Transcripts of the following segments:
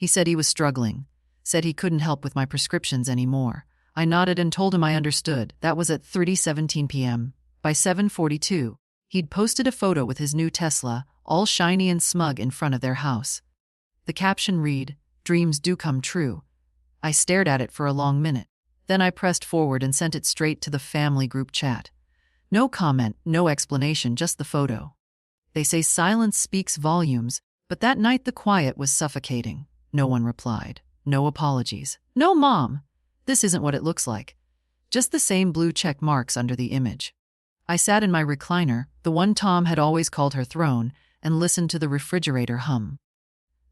He said he was struggling, said he couldn't help with my prescriptions anymore. I nodded and told him I understood. That was at 3:17 p.m. By 7:42, he'd posted a photo with his new Tesla, all shiny and smug in front of their house. The caption read, "Dreams do come true." I stared at it for a long minute. Then I pressed forward and sent it straight to the family group chat. No comment, no explanation, just the photo. They say silence speaks volumes, but that night the quiet was suffocating. No one replied. No apologies. No mom. This isn't what it looks like. Just the same blue check marks under the image. I sat in my recliner, the one Tom had always called her throne, and listened to the refrigerator hum.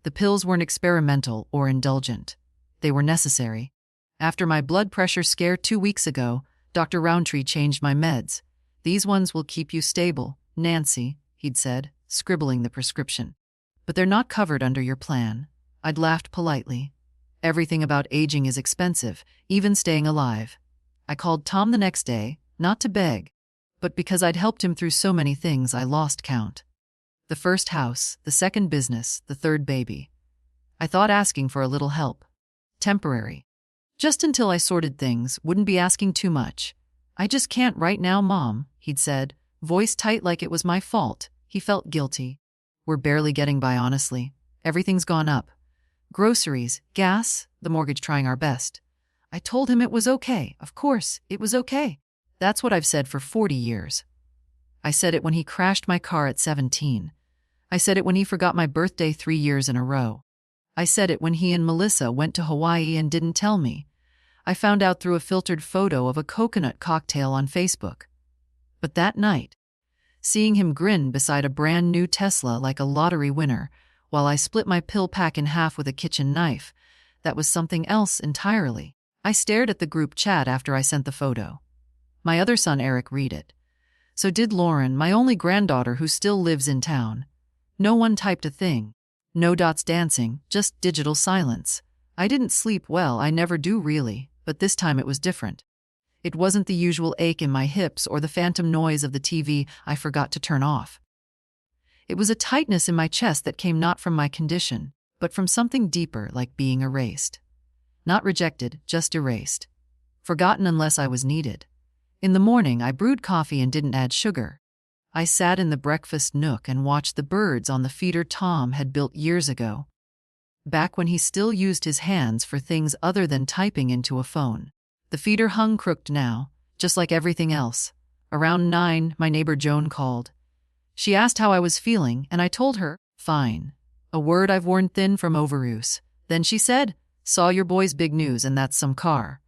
The pills weren't experimental or indulgent. They were necessary. After my blood pressure scare 2 weeks ago, Dr. Roundtree changed my meds. "These ones will keep you stable, Nancy," he'd said, scribbling the prescription. "But they're not covered under your plan." I'd laughed politely. Everything about aging is expensive, even staying alive. I called Tom the next day, not to beg, but because I'd helped him through so many things I lost count. The first house, the second business, the third baby. I thought asking for a little help. Temporary. Just until I sorted things, wouldn't be asking too much. "I just can't right now, Mom," he'd said, voice tight like it was my fault. He felt guilty. "We're barely getting by, honestly. Everything's gone up. Groceries, gas, the mortgage, trying our best." I told him it was okay. Of course, it was okay. That's what I've said for 40 years. I said it when he crashed my car at 17. I said it when he forgot my birthday 3 years in a row. I said it when he and Melissa went to Hawaii and didn't tell me. I found out through a filtered photo of a coconut cocktail on Facebook. But that night, seeing him grin beside a brand new Tesla like a lottery winner, while I split my pill pack in half with a kitchen knife, that was something else entirely. I stared at the group chat after I sent the photo. My other son Eric read it. So did Lauren, my only granddaughter who still lives in town. No one typed a thing. No dots dancing, just digital silence. I didn't sleep well, I never do really, but this time it was different. It wasn't the usual ache in my hips or the phantom noise of the TV I forgot to turn off. It was a tightness in my chest that came not from my condition, but from something deeper, like being erased. Not rejected, just erased. Forgotten unless I was needed. In the morning, I brewed coffee and didn't add sugar. I sat in the breakfast nook and watched the birds on the feeder Tom had built years ago, back when he still used his hands for things other than typing into a phone. The feeder hung crooked now, just like everything else. Around 9, my neighbor Joan called. She asked how I was feeling, and I told her, "Fine." A word I've worn thin from overuse. Then she said, "Saw your boy's big news, and that's some car."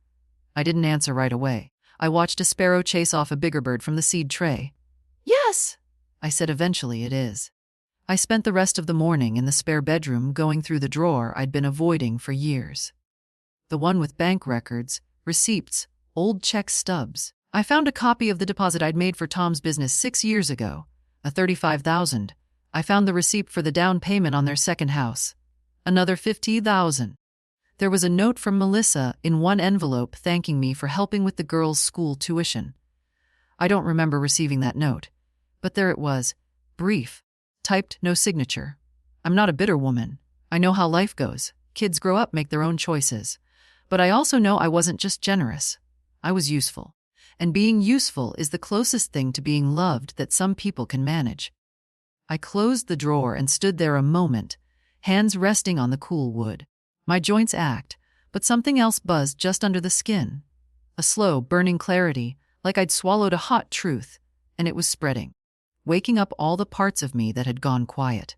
I didn't answer right away. I watched a sparrow chase off a bigger bird from the seed tray. "Yes," I said eventually, "it is." I spent the rest of the morning in the spare bedroom going through the drawer I'd been avoiding for years. The one with bank records, receipts, old check stubs. I found a copy of the deposit I'd made for Tom's business 6 years ago, a $35,000. I found the receipt for the down payment on their second house. Another $50,000. There was a note from Melissa in one envelope thanking me for helping with the girls' school tuition. I don't remember receiving that note, but there it was, brief, typed, no signature. I'm not a bitter woman. I know how life goes. Kids grow up, make their own choices. But I also know I wasn't just generous. I was useful. And being useful is the closest thing to being loved that some people can manage. I closed the drawer and stood there a moment, hands resting on the cool wood. My joints ached, but something else buzzed just under the skin. A slow, burning clarity, like I'd swallowed a hot truth, and it was spreading, waking up all the parts of me that had gone quiet.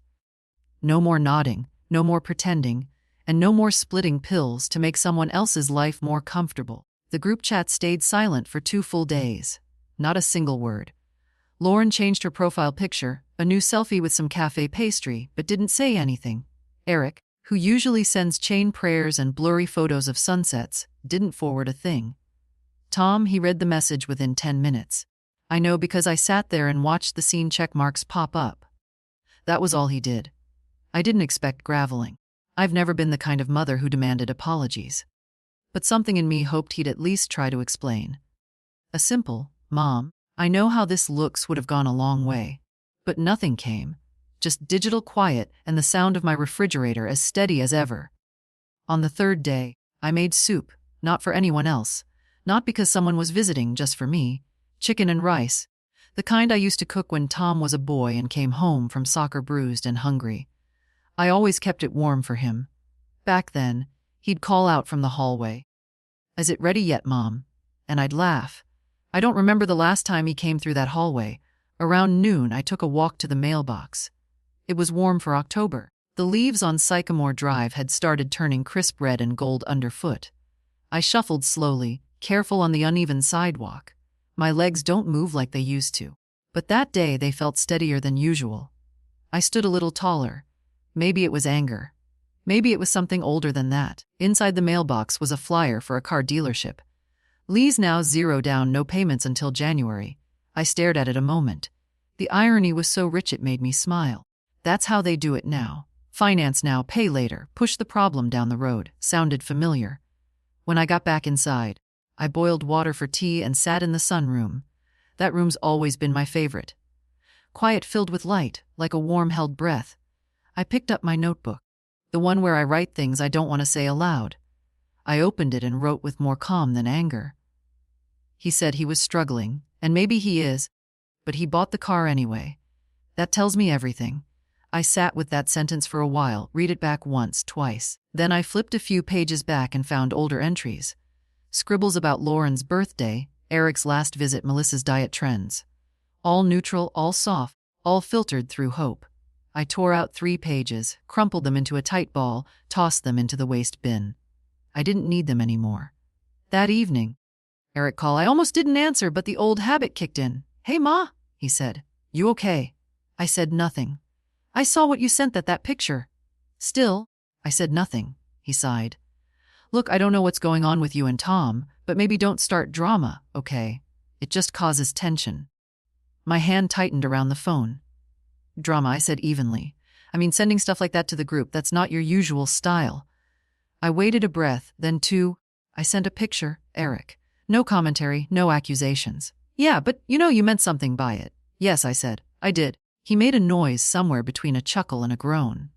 No more nodding, no more pretending, and no more splitting pills to make someone else's life more comfortable. The group chat stayed silent for 2 full days. Not a single word. Lauren changed her profile picture, a new selfie with some cafe pastry, but didn't say anything. Eric, who usually sends chain prayers and blurry photos of sunsets, didn't forward a thing. Tom, he read the message within 10 minutes. I know because I sat there and watched the scene check marks pop up. That was all he did. I didn't expect graveling. I've never been the kind of mother who demanded apologies. But something in me hoped he'd at least try to explain. A simple, "Mom, I know how this looks," would have gone a long way. But nothing came. Just digital quiet and the sound of my refrigerator as steady as ever. On the third day, I made soup, not for anyone else, not because someone was visiting, just for me. Chicken and rice, the kind I used to cook when Tom was a boy and came home from soccer bruised and hungry. I always kept it warm for him. Back then, he'd call out from the hallway, "Is it ready yet, Mom?" And I'd laugh. I don't remember the last time he came through that hallway. Around noon, I took a walk to the mailbox. It was warm for October. The leaves on Sycamore Drive had started turning crisp red and gold underfoot. I shuffled slowly, careful on the uneven sidewalk. My legs don't move like they used to. But that day they felt steadier than usual. I stood a little taller. Maybe it was anger. Maybe it was something older than that. Inside the mailbox was a flyer for a car dealership. Lease now, zero down, no payments until January. I stared at it a moment. The irony was so rich it made me smile. That's how they do it now. Finance now, pay later, push the problem down the road. Sounded familiar. When I got back inside, I boiled water for tea and sat in the sunroom. That room's always been my favorite. Quiet, filled with light, like a warm-held breath. I picked up my notebook, the one where I write things I don't want to say aloud. I opened it and wrote with more calm than anger. He said he was struggling, and maybe he is, but he bought the car anyway. That tells me everything. I sat with that sentence for a while, read it back once, twice. Then I flipped a few pages back and found older entries. Scribbles about Lauren's birthday, Eric's last visit, Melissa's diet trends. All neutral, all soft, all filtered through hope. I tore out 3 pages, crumpled them into a tight ball, tossed them into the waste bin. I didn't need them anymore. That evening, Eric called. I almost didn't answer, but the old habit kicked in. "Hey, Ma," he said. "You okay?" I said nothing. "I saw what you sent, that picture." "Still," I said nothing. He sighed. "Look, I don't know what's going on with you and Tom, but maybe don't start drama, okay? It just causes tension." My hand tightened around the phone. "Drama," I said evenly. "I mean, sending stuff like that to the group, that's not your usual style." I waited a breath, then 2. I sent a picture, Eric. No commentary, no accusations. "Yeah, but you meant something by it." "Yes," I said. "I did." He made a noise somewhere between a chuckle and a groan.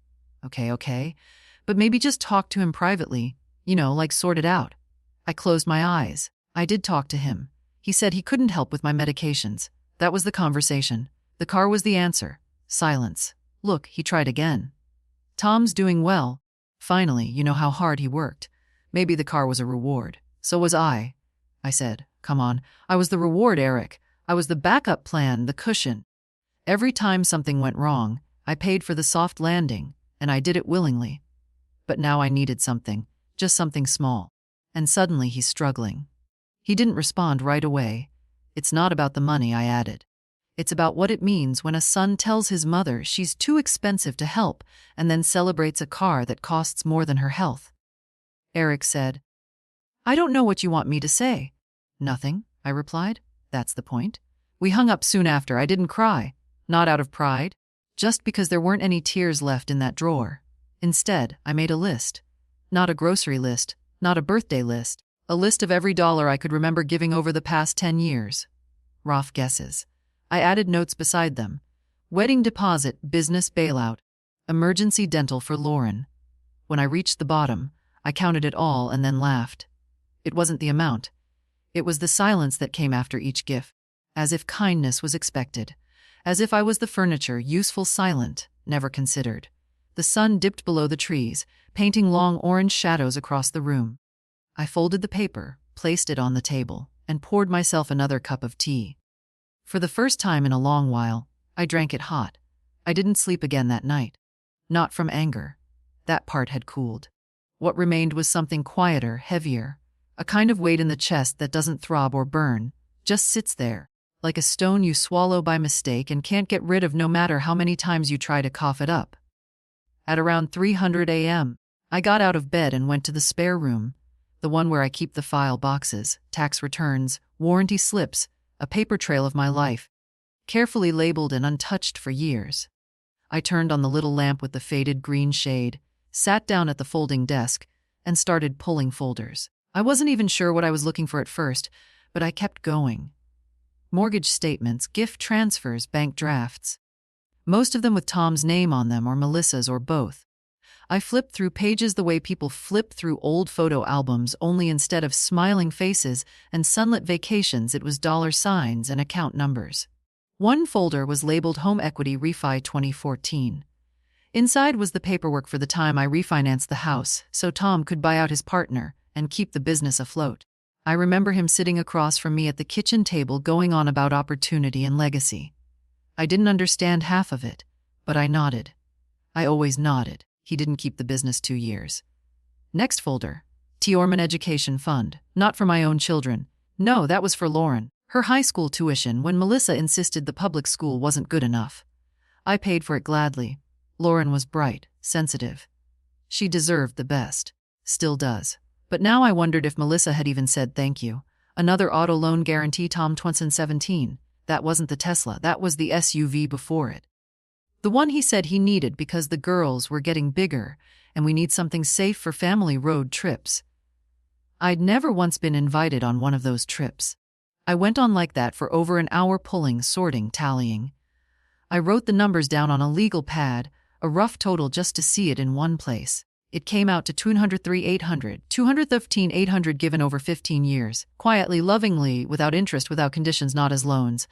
Okay. But maybe just talk to him privately, like sort it out. I closed my eyes. I did talk to him. He said he couldn't help with my medications. That was the conversation. The car was the answer. Silence. Look, he tried again. "Tom's doing well. Finally, you know how hard he worked. Maybe the car was a reward. So was I." I said, "Come on. I was the reward, Eric. I was the backup plan, the cushion. Every time something went wrong, I paid for the soft landing, and I did it willingly. But now I needed something, just something small." And suddenly he's struggling. He didn't respond right away. "It's not about the money," I added. "It's about what it means when a son tells his mother she's too expensive to help and then celebrates a car that costs more than her health." Eric said, "I don't know what you want me to say." "Nothing," I replied. "That's the point." We hung up soon after. I didn't cry. Not out of pride. Just because there weren't any tears left in that drawer. Instead, I made a list. Not a grocery list, not a birthday list. A list of every dollar I could remember giving over the past 10 years. Rough guesses. I added notes beside them. Wedding deposit, business bailout, emergency dental for Lauren. When I reached the bottom, I counted it all and then laughed. It wasn't the amount. It was the silence that came after each gift. As if kindness was expected. As if I was the furniture, useful, silent, never considered. The sun dipped below the trees, painting long orange shadows across the room. I folded the paper, placed it on the table, and poured myself another cup of tea. For the first time in a long while, I drank it hot. I didn't sleep again that night. Not from anger. That part had cooled. What remained was something quieter, heavier. A kind of weight in the chest that doesn't throb or burn, just sits there, like a stone you swallow by mistake and can't get rid of no matter how many times you try to cough it up. At around 3:00 a.m., I got out of bed and went to the spare room, the one where I keep the file boxes, tax returns, warranty slips, a paper trail of my life, carefully labeled and untouched for years. I turned on the little lamp with the faded green shade, sat down at the folding desk, and started pulling folders. I wasn't even sure what I was looking for at first, but I kept going. Mortgage statements, gift transfers, bank drafts. Most of them with Tom's name on them or Melissa's or both. I flipped through pages the way people flip through old photo albums, only instead of smiling faces and sunlit vacations, it was dollar signs and account numbers. One folder was labeled Home Equity Refi 2014. Inside was the paperwork for the time I refinanced the house so Tom could buy out his partner and keep the business afloat. I remember him sitting across from me at the kitchen table going on about opportunity and legacy. I didn't understand half of it, but I nodded. I always nodded. He didn't keep the business 2 years. Next folder. T. Orman Education Fund. Not for my own children. No, that was for Lauren. Her high school tuition when Melissa insisted the public school wasn't good enough. I paid for it gladly. Lauren was bright, sensitive. She deserved the best. Still does. But now I wondered if Melissa had even said thank you. Another auto loan guarantee, Tom 2017. That wasn't the Tesla, that was the SUV before it. The one he said he needed because the girls were getting bigger and we need something safe for family road trips. I'd never once been invited on one of those trips. I went on like that for over an hour, pulling, sorting, tallying. I wrote the numbers down on a legal pad, a rough total just to see it in one place. It came out to $203,800, $215,800 given over 15 years, quietly, lovingly, without interest, without conditions, not as loans.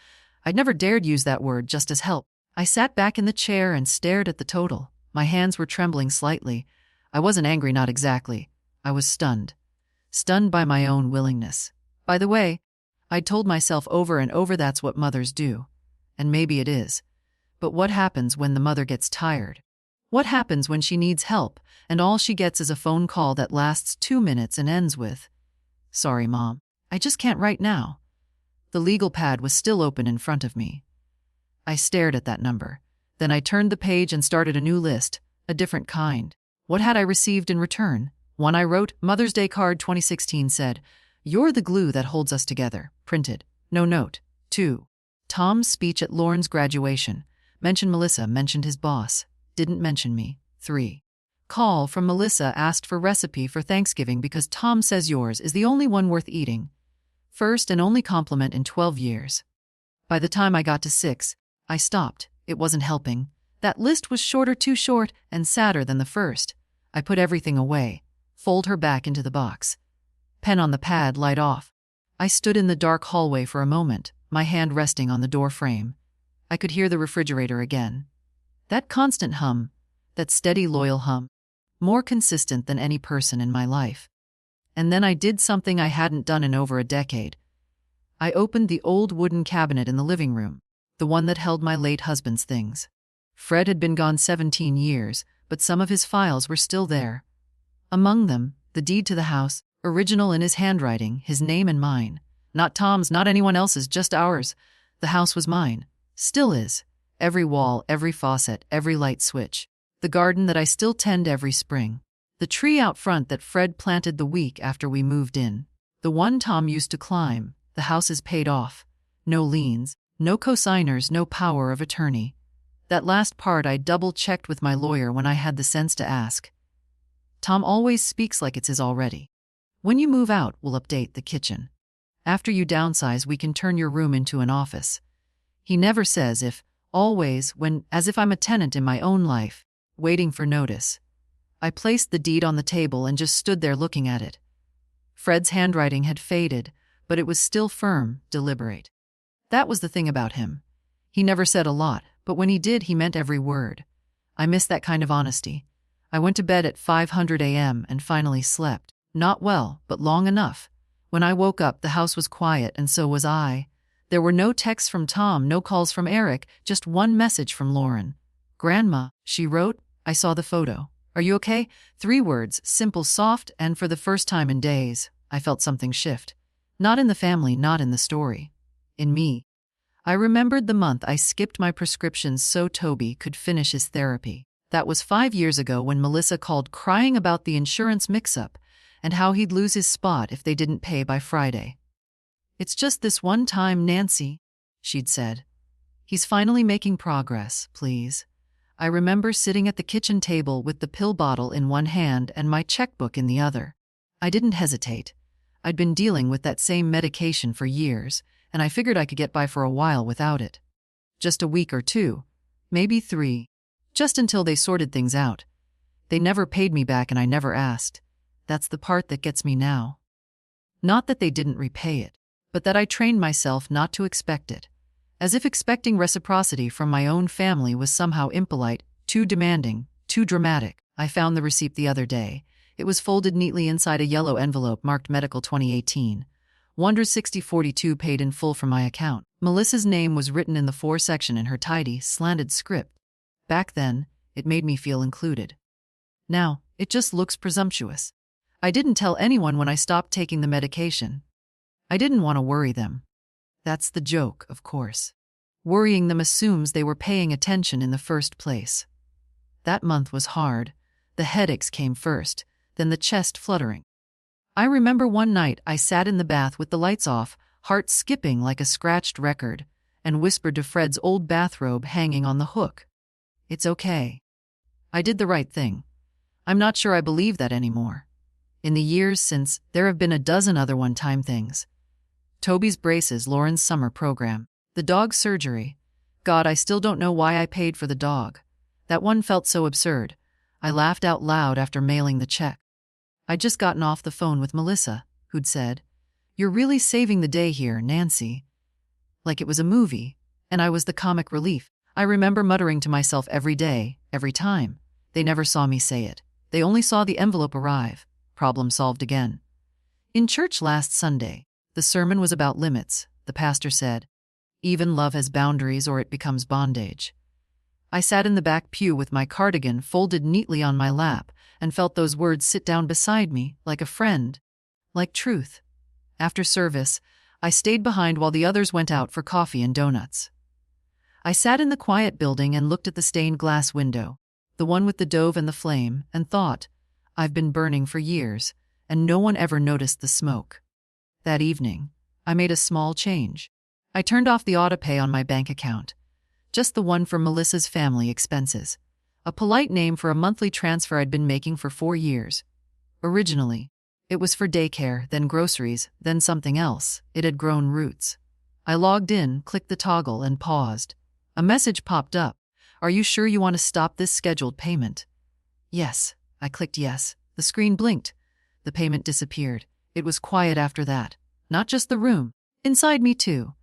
I'd never dared use that word, just as help. I sat back in the chair and stared at the total. My hands were trembling slightly. I wasn't angry, not exactly. I was stunned. Stunned by my own willingness. By the way, I'd told myself over and over that's what mothers do. And maybe it is. But what happens when the mother gets tired? What happens when she needs help and all she gets is a phone call that lasts 2 minutes and ends with, "Sorry, Mom, I just can't right now." The legal pad was still open in front of me. I stared at that number. Then I turned the page and started a new list, a different kind. What had I received in return? One I wrote, Mother's Day card 2016 said, "You're the glue that holds us together." Printed. No note. 2. Tom's speech at Lauren's graduation. Mentioned Melissa, mentioned his boss. Didn't mention me. 3. Call from Melissa, asked for recipe for Thanksgiving because Tom says yours is the only one worth eating. First and only compliment in 12 years. By the time I got to 6, I stopped. It wasn't helping. That list was shorter, too short, and sadder than the first. I put everything away. Fold her back into the box. Pen on the pad, light off. I stood in the dark hallway for a moment, my hand resting on the door frame. I could hear the refrigerator again. That constant hum, that steady, loyal hum, more consistent than any person in my life. And then I did something I hadn't done in over a decade. I opened the old wooden cabinet in the living room, the one that held my late husband's things. Fred had been gone 17 years, but some of his files were still there. Among them, the deed to the house, original in his handwriting, his name and mine. Not Tom's, not anyone else's, just ours. The house was mine. Still is. Every wall, every faucet, every light switch. The garden that I still tend every spring. The tree out front that Fred planted the week after we moved in. The one Tom used to climb. The house is paid off. No liens, no cosigners, no power of attorney. That last part I double-checked with my lawyer when I had the sense to ask. Tom always speaks like it's his already. When you move out, we'll update the kitchen. After you downsize, we can turn your room into an office. He never says if, always, when, as if I'm a tenant in my own life, waiting for notice. I placed the deed on the table and just stood there looking at it. Fred's handwriting had faded, but it was still firm, deliberate. That was the thing about him. He never said a lot, but when he did, he meant every word. I missed that kind of honesty. I went to bed at 5:00 a.m. and finally slept. Not well, but long enough. When I woke up, the house was quiet, and so was I. There were no texts from Tom, no calls from Eric, just one message from Lauren. "Grandma," she wrote. I saw the photo. "Are you okay?" 3 words, simple, soft, and for the first time in days, I felt something shift. Not in the family, not in the story. In me. I remembered the month I skipped my prescriptions so Toby could finish his therapy. That was 5 years ago when Melissa called crying about the insurance mix-up and how he'd lose his spot if they didn't pay by Friday. "It's just this one time, Nancy," she'd said. "He's finally making progress, please." I remember sitting at the kitchen table with the pill bottle in one hand and my checkbook in the other. I didn't hesitate. I'd been dealing with that same medication for years, and I figured I could get by for a while without it. Just a week or 2, maybe 3, just until they sorted things out. They never paid me back and I never asked. That's the part that gets me now. Not that they didn't repay it, but that I trained myself not to expect it. As if expecting reciprocity from my own family was somehow impolite, too demanding, too dramatic. I found the receipt the other day. It was folded neatly inside a yellow envelope marked Medical 2018. Wonders 6042 paid in full from my account. Melissa's name was written in the 4 section in her tidy, slanted script. Back then, it made me feel included. Now, it just looks presumptuous. I didn't tell anyone when I stopped taking the medication. I didn't want to worry them. That's the joke, of course. Worrying them assumes they were paying attention in the first place. That month was hard. The headaches came first, then the chest fluttering. I remember one night I sat in the bath with the lights off, heart skipping like a scratched record, and whispered to Fred's old bathrobe hanging on the hook. It's okay. I did the right thing. I'm not sure I believe that anymore. In the years since, there have been a dozen other one-time things. Toby's braces, Lauren's summer program, the dog surgery. God, I still don't know why I paid for the dog. That one felt so absurd. I laughed out loud after mailing the check. I'd just gotten off the phone with Melissa, who'd said, "You're really saving the day here, Nancy." Like it was a movie, and I was the comic relief. I remember muttering to myself every day, every time. They never saw me say it. They only saw the envelope arrive. Problem solved again. In church last Sunday, the sermon was about limits. The pastor said, "Even love has boundaries or it becomes bondage." I sat in the back pew with my cardigan folded neatly on my lap and felt those words sit down beside me like a friend, like truth. After service, I stayed behind while the others went out for coffee and donuts. I sat in the quiet building and looked at the stained glass window, the one with the dove and the flame, and thought, I've been burning for years, and no one ever noticed the smoke. That evening, I made a small change. I turned off the autopay on my bank account. Just the one for Melissa's family expenses. A polite name for a monthly transfer I'd been making for 4 years. Originally, it was for daycare, then groceries, then something else. It had grown roots. I logged in, clicked the toggle, and paused. A message popped up. "Are you sure you want to stop this scheduled payment?" Yes. I clicked yes. The screen blinked. The payment disappeared. It was quiet after that. Not just the room. Inside me too.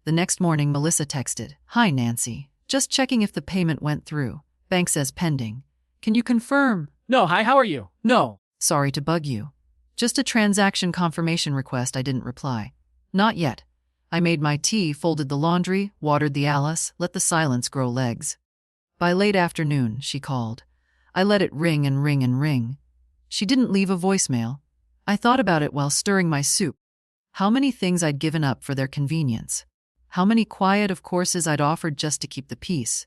The next morning, Melissa texted, "Hi, Nancy. Just checking if the payment went through. Bank says pending. Can you confirm?" No, hi, how are you? No. "Sorry to bug you. Just a transaction confirmation request." I didn't reply. Not yet. I made my tea, folded the laundry, watered the Alice, let the silence grow legs. By late afternoon, she called. I let it ring and ring and ring. She didn't leave a voicemail. I thought about it while stirring my soup. How many things I'd given up for their convenience. How many quiet of courses I'd offered just to keep the peace.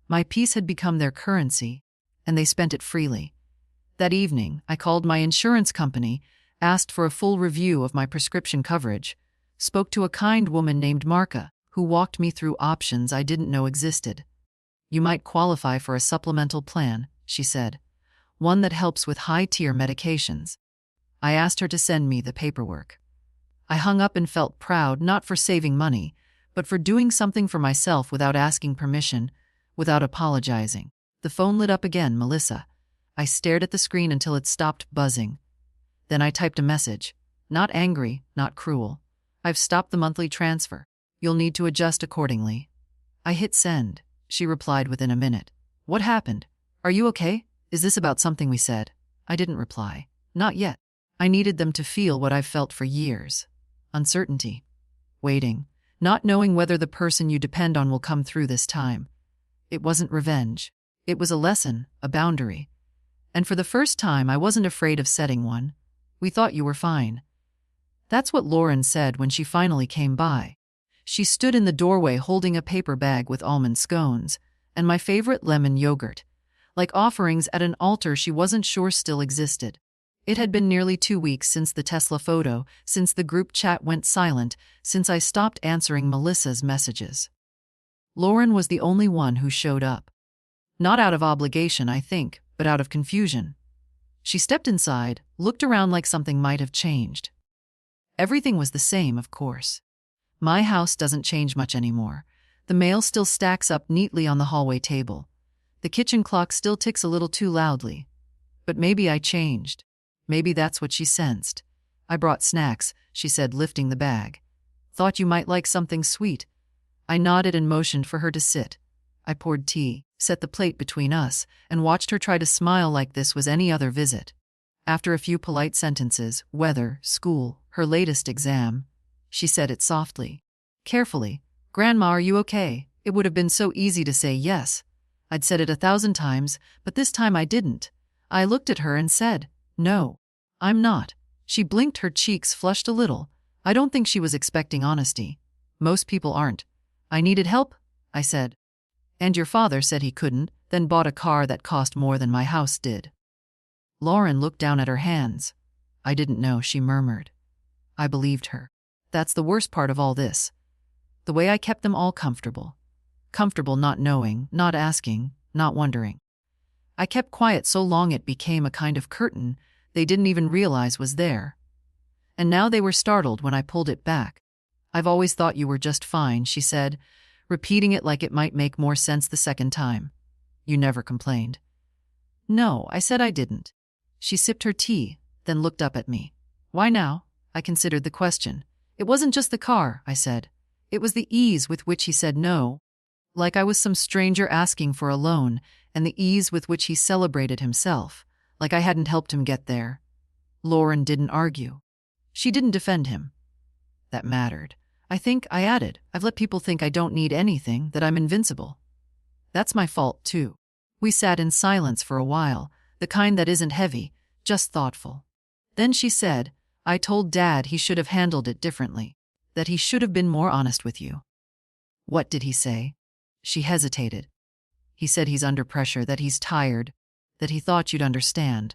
My peace had become their currency, and they spent it freely. That evening, I called my insurance company, asked for a full review of my prescription coverage, spoke to a kind woman named Marka, who walked me through options I didn't know existed. "You might qualify for a supplemental plan," she said, "one that helps with high-tier medications." I asked her to send me the paperwork. I hung up and felt proud, not for saving money, but for doing something for myself without asking permission, without apologizing. The phone lit up again, Melissa. I stared at the screen until it stopped buzzing. Then I typed a message. Not angry, not cruel. "I've stopped the monthly transfer. You'll need to adjust accordingly." I hit send. She replied within a minute. "What happened? Are you okay? Is this about something we said?" I didn't reply. Not yet. I needed them to feel what I've felt for years. Uncertainty. Waiting. Not knowing whether the person you depend on will come through this time. It wasn't revenge. It was a lesson, a boundary. And for the first time, I wasn't afraid of setting one. "We thought you were fine." That's what Lauren said when she finally came by. She stood in the doorway holding a paper bag with almond scones and my favorite lemon yogurt, like offerings at an altar she wasn't sure still existed. It had been nearly 2 weeks since the Tesla photo, since the group chat went silent, since I stopped answering Melissa's messages. Lauren was the only one who showed up. Not out of obligation, I think, but out of confusion. She stepped inside, looked around like something might have changed. Everything was the same, of course. My house doesn't change much anymore. The mail still stacks up neatly on the hallway table. The kitchen clock still ticks a little too loudly. But maybe I changed. Maybe that's what she sensed. I brought snacks, she said, lifting the bag. Thought you might like something sweet. I nodded and motioned for her to sit. I poured tea, set the plate between us, and watched her try to smile like this was any other visit. After a few polite sentences, weather, school, her latest exam, she said it softly. Carefully, "Grandma, are you okay?" It would have been so easy to say yes. I'd said it 1,000 times, but this time I didn't. I looked at her and said, "No, I'm not." She blinked, her cheeks flushed a little. I don't think she was expecting honesty. Most people aren't. "I needed help," I said. "And your father said he couldn't, then bought a car that cost more than my house did." Lauren looked down at her hands. "I didn't know," she murmured. I believed her. That's the worst part of all this. The way I kept them all comfortable. Comfortable not knowing, not asking, not wondering. I kept quiet so long it became a kind of curtain they didn't even realize was there. And now they were startled when I pulled it back. "I've always thought you were just fine," she said, repeating it like it might make more sense the second time. "You never complained." "No," I said I didn't. She sipped her tea, then looked up at me. "Why now?" I considered the question. "It wasn't just the car," I said. It was the ease with which he said no, like I was some stranger asking for a loan, and the ease with which he celebrated himself, like I hadn't helped him get there. Lauren didn't argue. She didn't defend him. That mattered. "I think," I added, "I've let people think I don't need anything, that I'm invincible. That's my fault, too." We sat in silence for a while, the kind that isn't heavy, just thoughtful. Then she said, "I told Dad he should have handled it differently, that he should have been more honest with you." "What did he say?" She hesitated. "He said he's under pressure, that he's tired, that he thought you'd understand."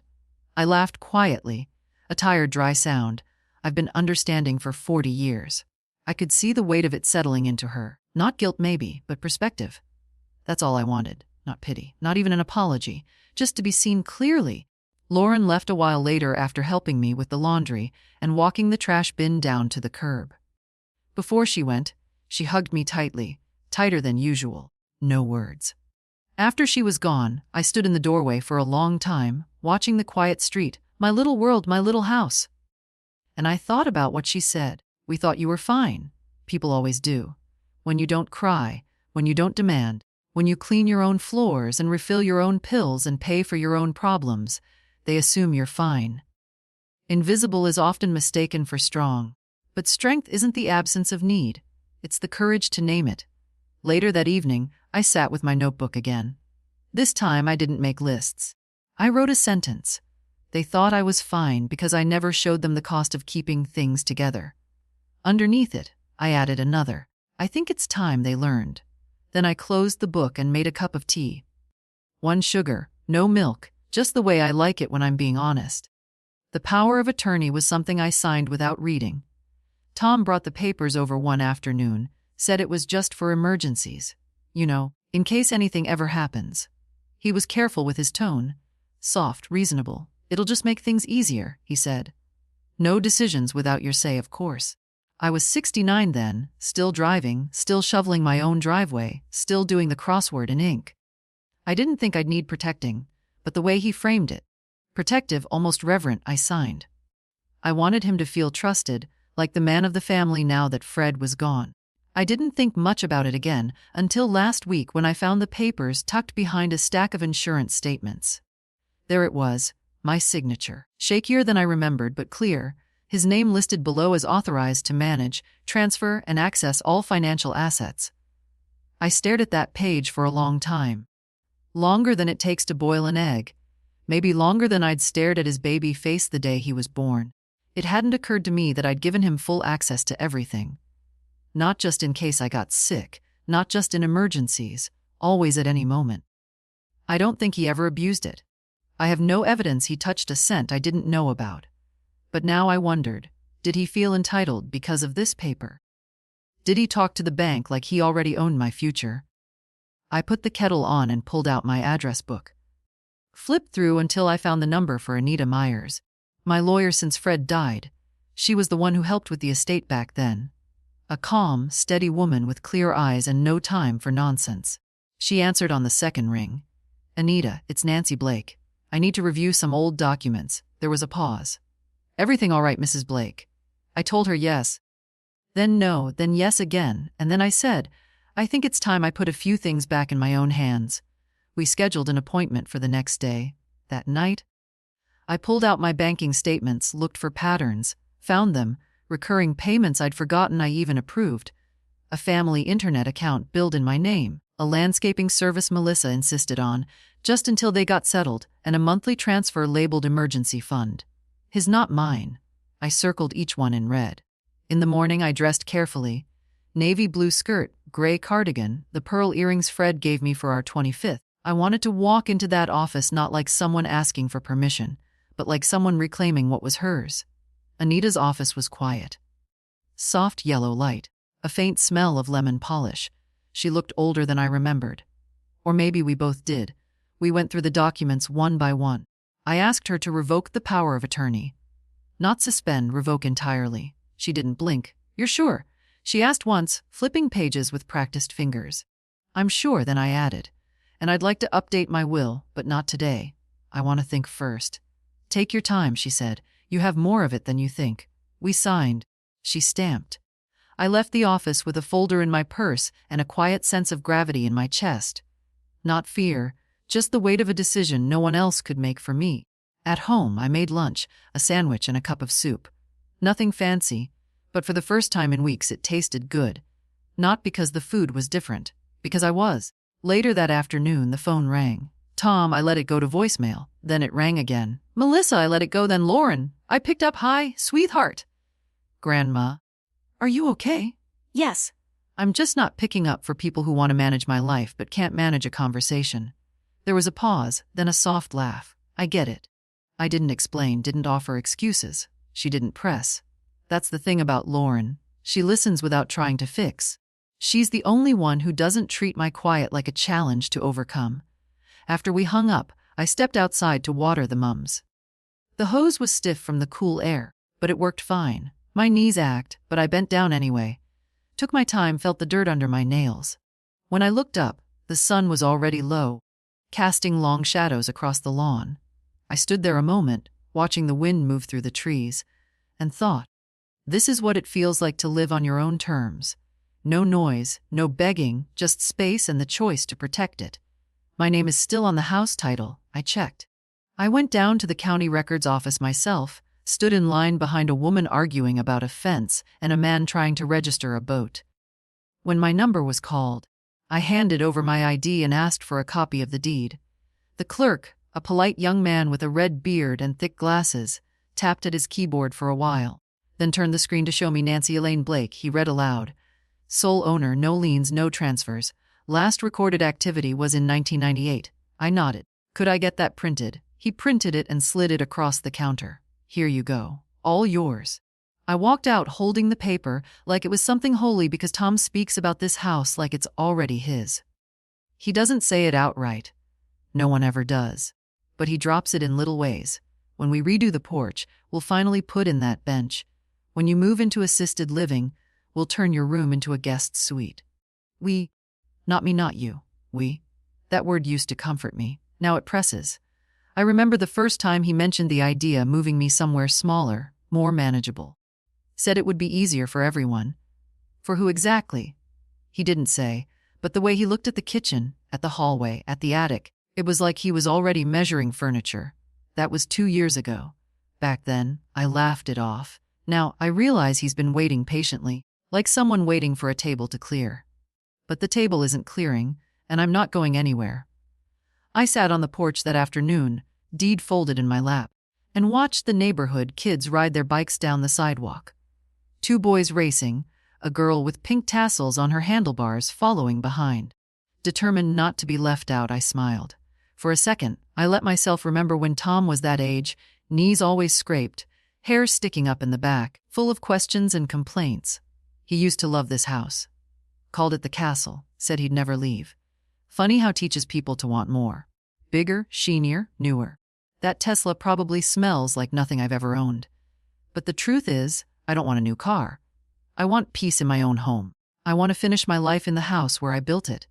I laughed quietly, a tired, dry sound. I've been understanding for 40 years. I could see the weight of it settling into her. Not guilt maybe, but perspective. That's all I wanted. Not pity, not even an apology, just to be seen clearly. Lauren left a while later after helping me with the laundry and walking the trash bin down to the curb. Before she went, she hugged me tightly, tighter than usual. No words. After she was gone, I stood in the doorway for a long time, watching the quiet street, my little world, my little house. And I thought about what she said. "We thought you were fine." People always do. When you don't cry, when you don't demand, when you clean your own floors and refill your own pills and pay for your own problems, they assume you're fine. Invisible is often mistaken for strong, but strength isn't the absence of need. It's the courage to name it. Later that evening, I sat with my notebook again. This time I didn't make lists. I wrote a sentence. They thought I was fine because I never showed them the cost of keeping things together. Underneath it, I added another. I think it's time they learned. Then I closed the book and made a cup of tea. 1 sugar, no milk, just the way I like it when I'm being honest. The power of attorney was something I signed without reading. Tom brought the papers over one afternoon, said it was just for emergencies. You know, in case anything ever happens. He was careful with his tone. Soft, reasonable. "It'll just make things easier," he said. "No decisions without your say, of course." I was 69 then, still driving, still shoveling my own driveway, still doing the crossword in ink. I didn't think I'd need protecting, but the way he framed it, protective, almost reverent, I signed. I wanted him to feel trusted, like the man of the family now that Fred was gone. I didn't think much about it again until last week when I found the papers tucked behind a stack of insurance statements. There it was, my signature. Shakier than I remembered, but clear. His name listed below as authorized to manage, transfer, and access all financial assets. I stared at that page for a long time. Longer than it takes to boil an egg. Maybe longer than I'd stared at his baby face the day he was born. It hadn't occurred to me that I'd given him full access to everything. Not just in case I got sick, not just in emergencies, always at any moment. I don't think he ever abused it. I have no evidence he touched a cent I didn't know about. But now I wondered, did he feel entitled because of this paper? Did he talk to the bank like he already owned my future? I put the kettle on and pulled out my address book. Flipped through until I found the number for Anita Myers, my lawyer since Fred died. She was the one who helped with the estate back then. A calm, steady woman with clear eyes and no time for nonsense. She answered on the second ring. Anita, it's Nancy Blake. I need to review some old documents. There was a pause. Everything all right, Mrs. Blake? I told her yes. Then no, then yes again, and then I said, I think it's time I put a few things back in my own hands. We scheduled an appointment for the next day. That night, I pulled out my banking statements, looked for patterns, found them, recurring payments I'd forgotten I even approved, a family internet account billed in my name, a landscaping service Melissa insisted on, just until they got settled, and a monthly transfer labeled emergency fund. His, not mine. I circled each one in red. In the morning I dressed carefully. Navy blue skirt, gray cardigan, the pearl earrings Fred gave me for our 25th. I wanted to walk into that office not like someone asking for permission, but like someone reclaiming what was hers. Anita's office was quiet. Soft yellow light, a faint smell of lemon polish. She looked older than I remembered. Or maybe we both did. We went through the documents one by one. I asked her to revoke the power of attorney. Not suspend, revoke entirely. She didn't blink. You're sure? She asked once, flipping pages with practiced fingers. I'm sure, then I added. And I'd like to update my will, but not today. I want to think first. Take your time, she said. You have more of it than you think. We signed. She stamped. I left the office with a folder in my purse and a quiet sense of gravity in my chest. Not fear, just the weight of a decision no one else could make for me. At home, I made lunch, a sandwich and a cup of soup. Nothing fancy, but for the first time in weeks it tasted good. Not because the food was different, because I was. Later that afternoon, the phone rang. Tom, I let it go to voicemail. Then it rang again. Melissa, I let it go. Then Lauren. I picked up. Hi, sweetheart. Grandma. Are you okay? Yes. I'm just not picking up for people who want to manage my life but can't manage a conversation. There was a pause, then a soft laugh. I get it. I didn't explain, didn't offer excuses. She didn't press. That's the thing about Lauren. She listens without trying to fix. She's the only one who doesn't treat my quiet like a challenge to overcome. After we hung up, I stepped outside to water the mums. The hose was stiff from the cool air, but it worked fine. My knees ached, but I bent down anyway. Took my time, felt the dirt under my nails. When I looked up, the sun was already low, casting long shadows across the lawn. I stood there a moment, watching the wind move through the trees, and thought, this is what it feels like to live on your own terms. No noise, no begging, just space and the choice to protect it. My name is still on the house title, I checked. I went down to the county records office myself, stood in line behind a woman arguing about a fence and a man trying to register a boat. When my number was called, I handed over my ID and asked for a copy of the deed. The clerk, a polite young man with a red beard and thick glasses, tapped at his keyboard for a while, then turned the screen to show me Nancy Elaine Blake. He read aloud. Sole owner, no liens, no transfers. Last recorded activity was in 1998. I nodded. Could I get that printed? He printed it and slid it across the counter. Here you go. All yours. I walked out holding the paper like it was something holy because Tom speaks about this house like it's already his. He doesn't say it outright. No one ever does. But he drops it in little ways. When we redo the porch, we'll finally put in that bench. When you move into assisted living, we'll turn your room into a guest suite. We, not me, not you, we. That word used to comfort me. Now it presses. I remember the first time he mentioned the idea moving me somewhere smaller, more manageable. Said it would be easier for everyone. For who exactly? He didn't say, but the way he looked at the kitchen, at the hallway, at the attic, it was like he was already measuring furniture. That was 2 years ago. Back then, I laughed it off. Now, I realize he's been waiting patiently, like someone waiting for a table to clear. But the table isn't clearing, and I'm not going anywhere. I sat on the porch that afternoon, deed folded in my lap, and watched the neighborhood kids ride their bikes down the sidewalk. 2 boys racing, a girl with pink tassels on her handlebars following behind. Determined not to be left out, I smiled. For a second, I let myself remember when Tom was that age, knees always scraped, hair sticking up in the back, full of questions and complaints. He used to love this house. Called it the castle, said he'd never leave. Funny how teaches people to want more. Bigger, sheenier, newer. That Tesla probably smells like nothing I've ever owned. But the truth is, I don't want a new car. I want peace in my own home. I want to finish my life in the house where I built it.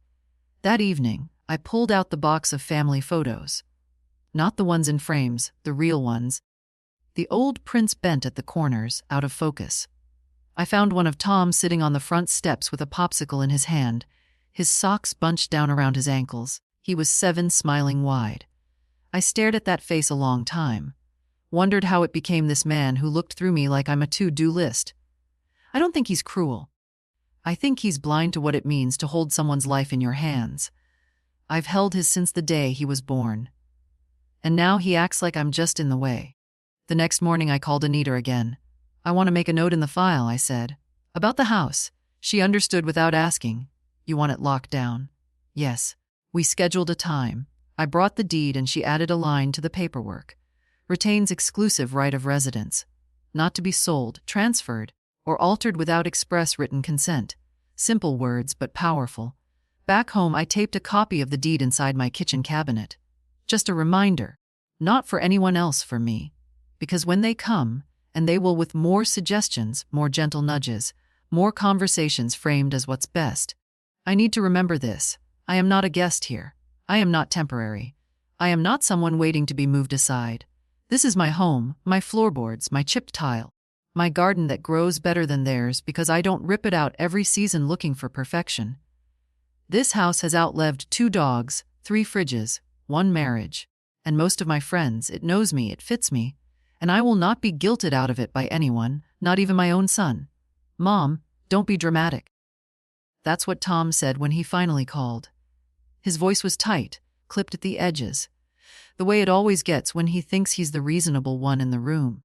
That evening, I pulled out the box of family photos. Not the ones in frames, the real ones. The old prints bent at the corners, out of focus. I found one of Tom sitting on the front steps with a popsicle in his hand, his socks bunched down around his ankles. He was 7, smiling wide. I stared at that face a long time, wondered how it became this man who looked through me like I'm a to-do list. I don't think he's cruel. I think he's blind to what it means to hold someone's life in your hands. I've held his since the day he was born. And now he acts like I'm just in the way. The next morning I called Anita again. I want to make a note in the file, I said. About the house. She understood without asking. You want it locked down? Yes. We scheduled a time. I brought the deed and she added a line to the paperwork. Retains exclusive right of residence. Not to be sold, transferred, or altered without express written consent. Simple words, but powerful. Back home I taped a copy of the deed inside my kitchen cabinet. Just a reminder. Not for anyone else, for me. Because when they come, and they will, with more suggestions, more gentle nudges, more conversations framed as what's best, I need to remember this. I am not a guest here. I am not temporary. I am not someone waiting to be moved aside. This is my home, my floorboards, my chipped tile, my garden that grows better than theirs because I don't rip it out every season looking for perfection. This house has outlived 2 dogs, 3 fridges, 1 marriage, and most of my friends. It knows me, it fits me, and I will not be guilted out of it by anyone, not even my own son. Mom, don't be dramatic. That's what Tom said when he finally called. His voice was tight, clipped at the edges, the way it always gets when he thinks he's the reasonable one in the room.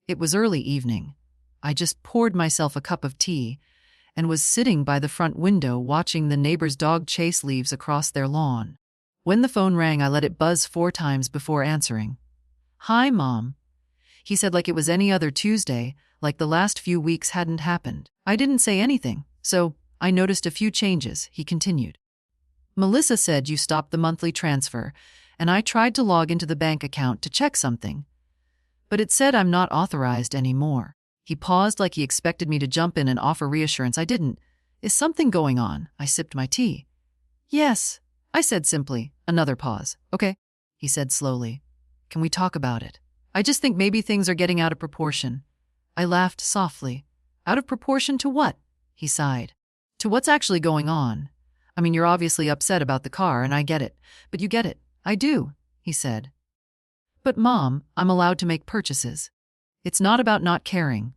It was early evening. I just poured myself a cup of tea and was sitting by the front window watching the neighbor's dog chase leaves across their lawn. When the phone rang, I let it buzz 4 times before answering. Hi, Mom. He said like it was any other Tuesday, like the last few weeks hadn't happened. I didn't say anything, so I noticed a few changes, he continued. Melissa said you stopped the monthly transfer, and I tried to log into the bank account to check something. But it said I'm not authorized anymore. He paused like he expected me to jump in and offer reassurance. I didn't. Is something going on? I sipped my tea. Yes, I said simply. Another pause. Okay, he said slowly. Can we talk about it? I just think maybe things are getting out of proportion. I laughed softly. Out of proportion to what? He sighed. To what's actually going on. I mean, you're obviously upset about the car, and I get it. But you get it. I do, he said. But Mom, I'm allowed to make purchases. It's not about not caring.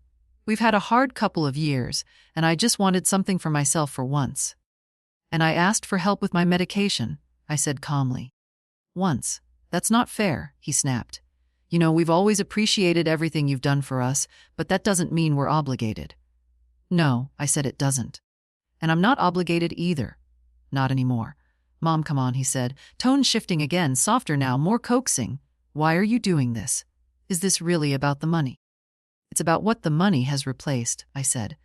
We've had a hard couple of years, and I just wanted something for myself for once. And I asked for help with my medication, I said calmly. Once. That's not fair, he snapped. You know, we've always appreciated everything you've done for us, but that doesn't mean we're obligated. No, I said, it doesn't. And I'm not obligated either. Not anymore. Mom, come on, he said, tone shifting again, softer now, more coaxing. Why are you doing this? Is this really about the money? It's about what the money has replaced, I said.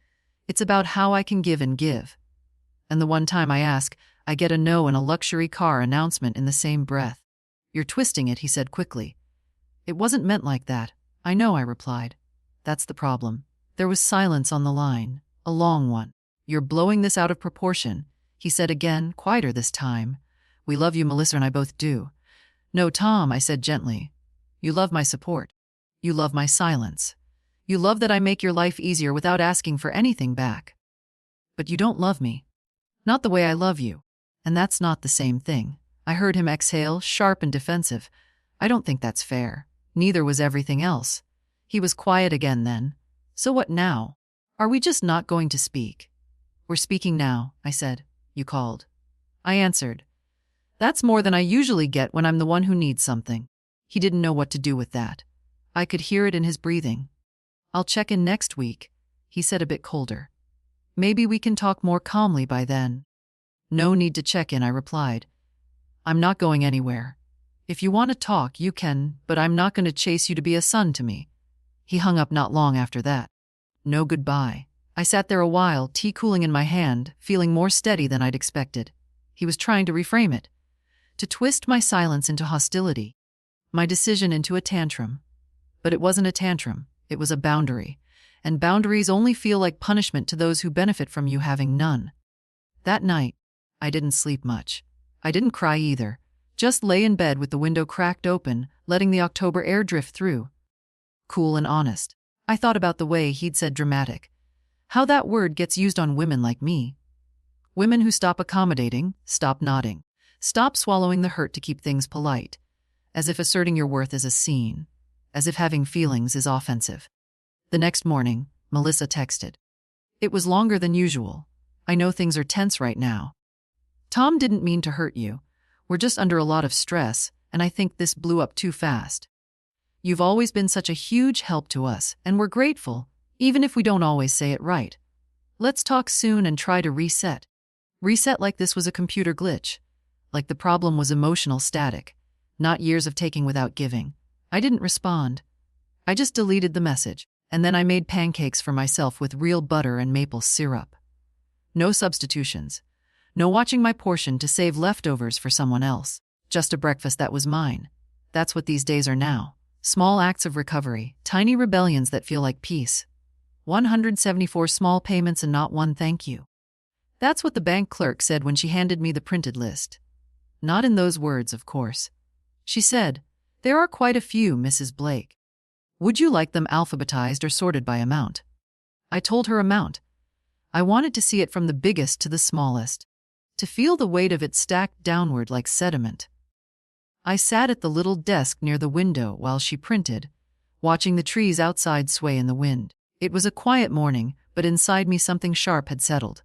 It's about how I can give and give. And the one time I ask, I get a no and a luxury car announcement in the same breath. You're twisting it, he said quickly. It wasn't meant like that. I know, I replied. That's the problem. There was silence on the line, a long one. You're blowing this out of proportion, he said again, quieter this time. We love you, Melissa and I both do. No, Tom, I said gently. You love my support. You love my silence. You love that I make your life easier without asking for anything back. But you don't love me. Not the way I love you. And that's not the same thing. I heard him exhale, sharp and defensive. I don't think that's fair. Neither was everything else. He was quiet again then. So what now? Are we just not going to speak? We're speaking now, I said. You called. I answered. That's more than I usually get when I'm the one who needs something. He didn't know what to do with that. I could hear it in his breathing. I'll check in next week, he said a bit colder. Maybe we can talk more calmly by then. No need to check in, I replied. I'm not going anywhere. If you want to talk, you can, but I'm not going to chase you to be a son to me. He hung up not long after that. No goodbye. I sat there a while, tea cooling in my hand, feeling more steady than I'd expected. He was trying to reframe it, to twist my silence into hostility, my decision into a tantrum. But it wasn't a tantrum, it was a boundary, and boundaries only feel like punishment to those who benefit from you having none. That night, I didn't sleep much. I didn't cry either. Just lay in bed with the window cracked open, letting the October air drift through. Cool and honest. I thought about the way he'd said dramatic. How that word gets used on women like me. Women who stop accommodating, stop nodding, stop swallowing the hurt to keep things polite. As if asserting your worth is a scene. As if having feelings is offensive. The next morning, Melissa texted. It was longer than usual. I know things are tense right now. Tom didn't mean to hurt you. We're just under a lot of stress, and I think this blew up too fast. You've always been such a huge help to us, and we're grateful, even if we don't always say it right. Let's talk soon and try to reset. Reset like this was a computer glitch. Like the problem was emotional static, not years of taking without giving. I didn't respond. I just deleted the message, and then I made pancakes for myself with real butter and maple syrup. No substitutions. No watching my portion to save leftovers for someone else. Just a breakfast that was mine. That's what these days are now. Small acts of recovery, tiny rebellions that feel like peace. 174 small payments and not one thank you. That's what the bank clerk said when she handed me the printed list. Not in those words, of course. She said, "There are quite a few, Mrs. Blake. Would you like them alphabetized or sorted by amount?" I told her amount. I wanted to see it from the biggest to the smallest. To feel the weight of it stacked downward like sediment. I sat at the little desk near the window while she printed, watching the trees outside sway in the wind. It was a quiet morning, but inside me something sharp had settled.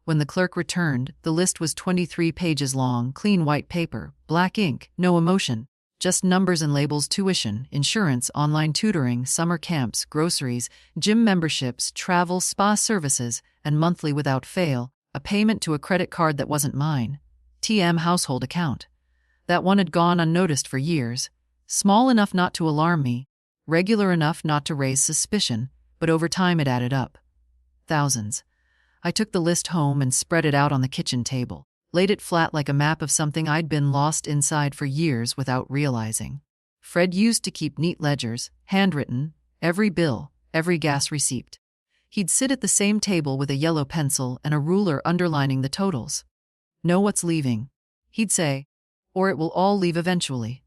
When the clerk returned, the list was 23 pages long, clean white paper, black ink, no emotion, just numbers and labels: tuition, insurance, online tutoring, summer camps, groceries, gym memberships, travel, spa services, and monthly without fail, a payment to a credit card that wasn't mine, TM household account. That one had gone unnoticed for years, small enough not to alarm me, regular enough not to raise suspicion, but over time it added up. Thousands. I took the list home and spread it out on the kitchen table, laid it flat like a map of something I'd been lost inside for years without realizing. Fred used to keep neat ledgers, handwritten, every bill, every gas receipt. He'd sit at the same table with a yellow pencil and a ruler underlining the totals. "Know what's leaving," he'd say, "or it will all leave eventually."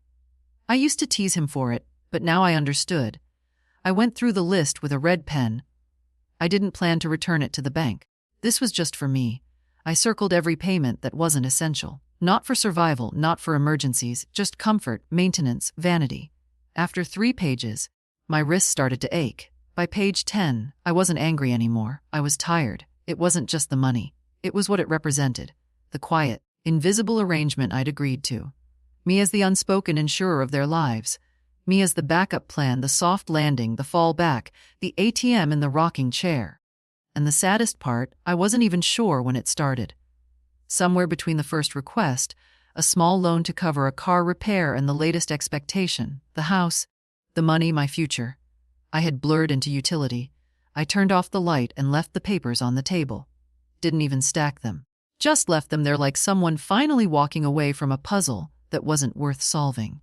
I used to tease him for it, but now I understood. I went through the list with a red pen. I didn't plan to return it to the bank. This was just for me. I circled every payment that wasn't essential. Not for survival, not for emergencies, just comfort, maintenance, vanity. After 3 pages, my wrists started to ache. By page 10, I wasn't angry anymore. I was tired. It wasn't just the money. It was what it represented. The quiet, invisible arrangement I'd agreed to. Me as the unspoken insurer of their lives. Me as the backup plan, the soft landing, the fall back, the ATM in the rocking chair. And the saddest part, I wasn't even sure when it started. Somewhere between the first request, a small loan to cover a car repair, and the latest expectation, the house, the money, my future. I had blurred into utility. I turned off the light and left the papers on the table. Didn't even stack them. Just left them there like someone finally walking away from a puzzle that wasn't worth solving.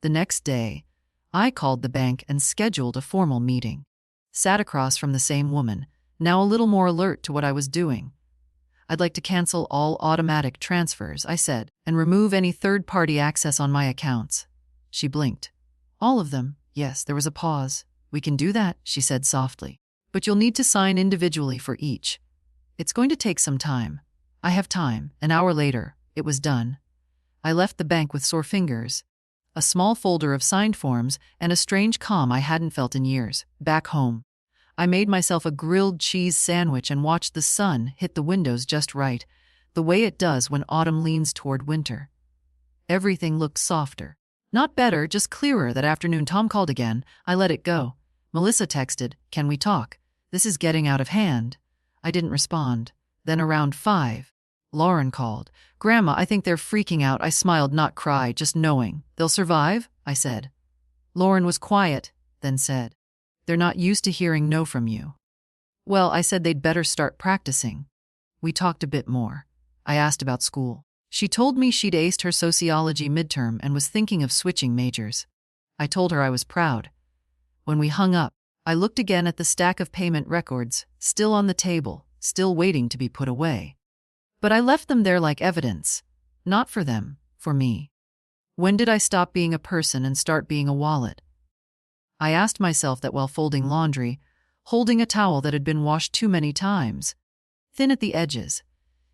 The next day, I called the bank and scheduled a formal meeting. Sat across from the same woman, now a little more alert to what I was doing. "I'd like to cancel all automatic transfers," I said, "and remove any third-party access on my accounts." She blinked. "All of them?" Yes, there was a pause. "We can do that," she said softly. "But you'll need to sign individually for each. It's going to take some time." "I have time." An hour later, it was done. I left the bank with sore fingers, a small folder of signed forms, and a strange calm I hadn't felt in years. Back home, I made myself a grilled cheese sandwich and watched the sun hit the windows just right, the way it does when autumn leans toward winter. Everything looked softer. Not better, just clearer. That afternoon Tom called again. I let it go. Melissa texted, "Can we talk? This is getting out of hand." I didn't respond. Then around 5, Lauren called. "Grandma, I think they're freaking out." I smiled, not cry, just knowing. "They'll survive?" I said. Lauren was quiet, then said, "They're not used to hearing no from you." Well, I said they'd better start practicing. We talked a bit more. I asked about school. She told me she'd aced her sociology midterm and was thinking of switching majors. I told her I was proud. When we hung up, I looked again at the stack of payment records, still on the table, still waiting to be put away. But I left them there like evidence, Not for them, for me. When did I stop being a person and start being a wallet? I asked myself that while folding laundry, holding a towel that had been washed too many times, thin at the edges.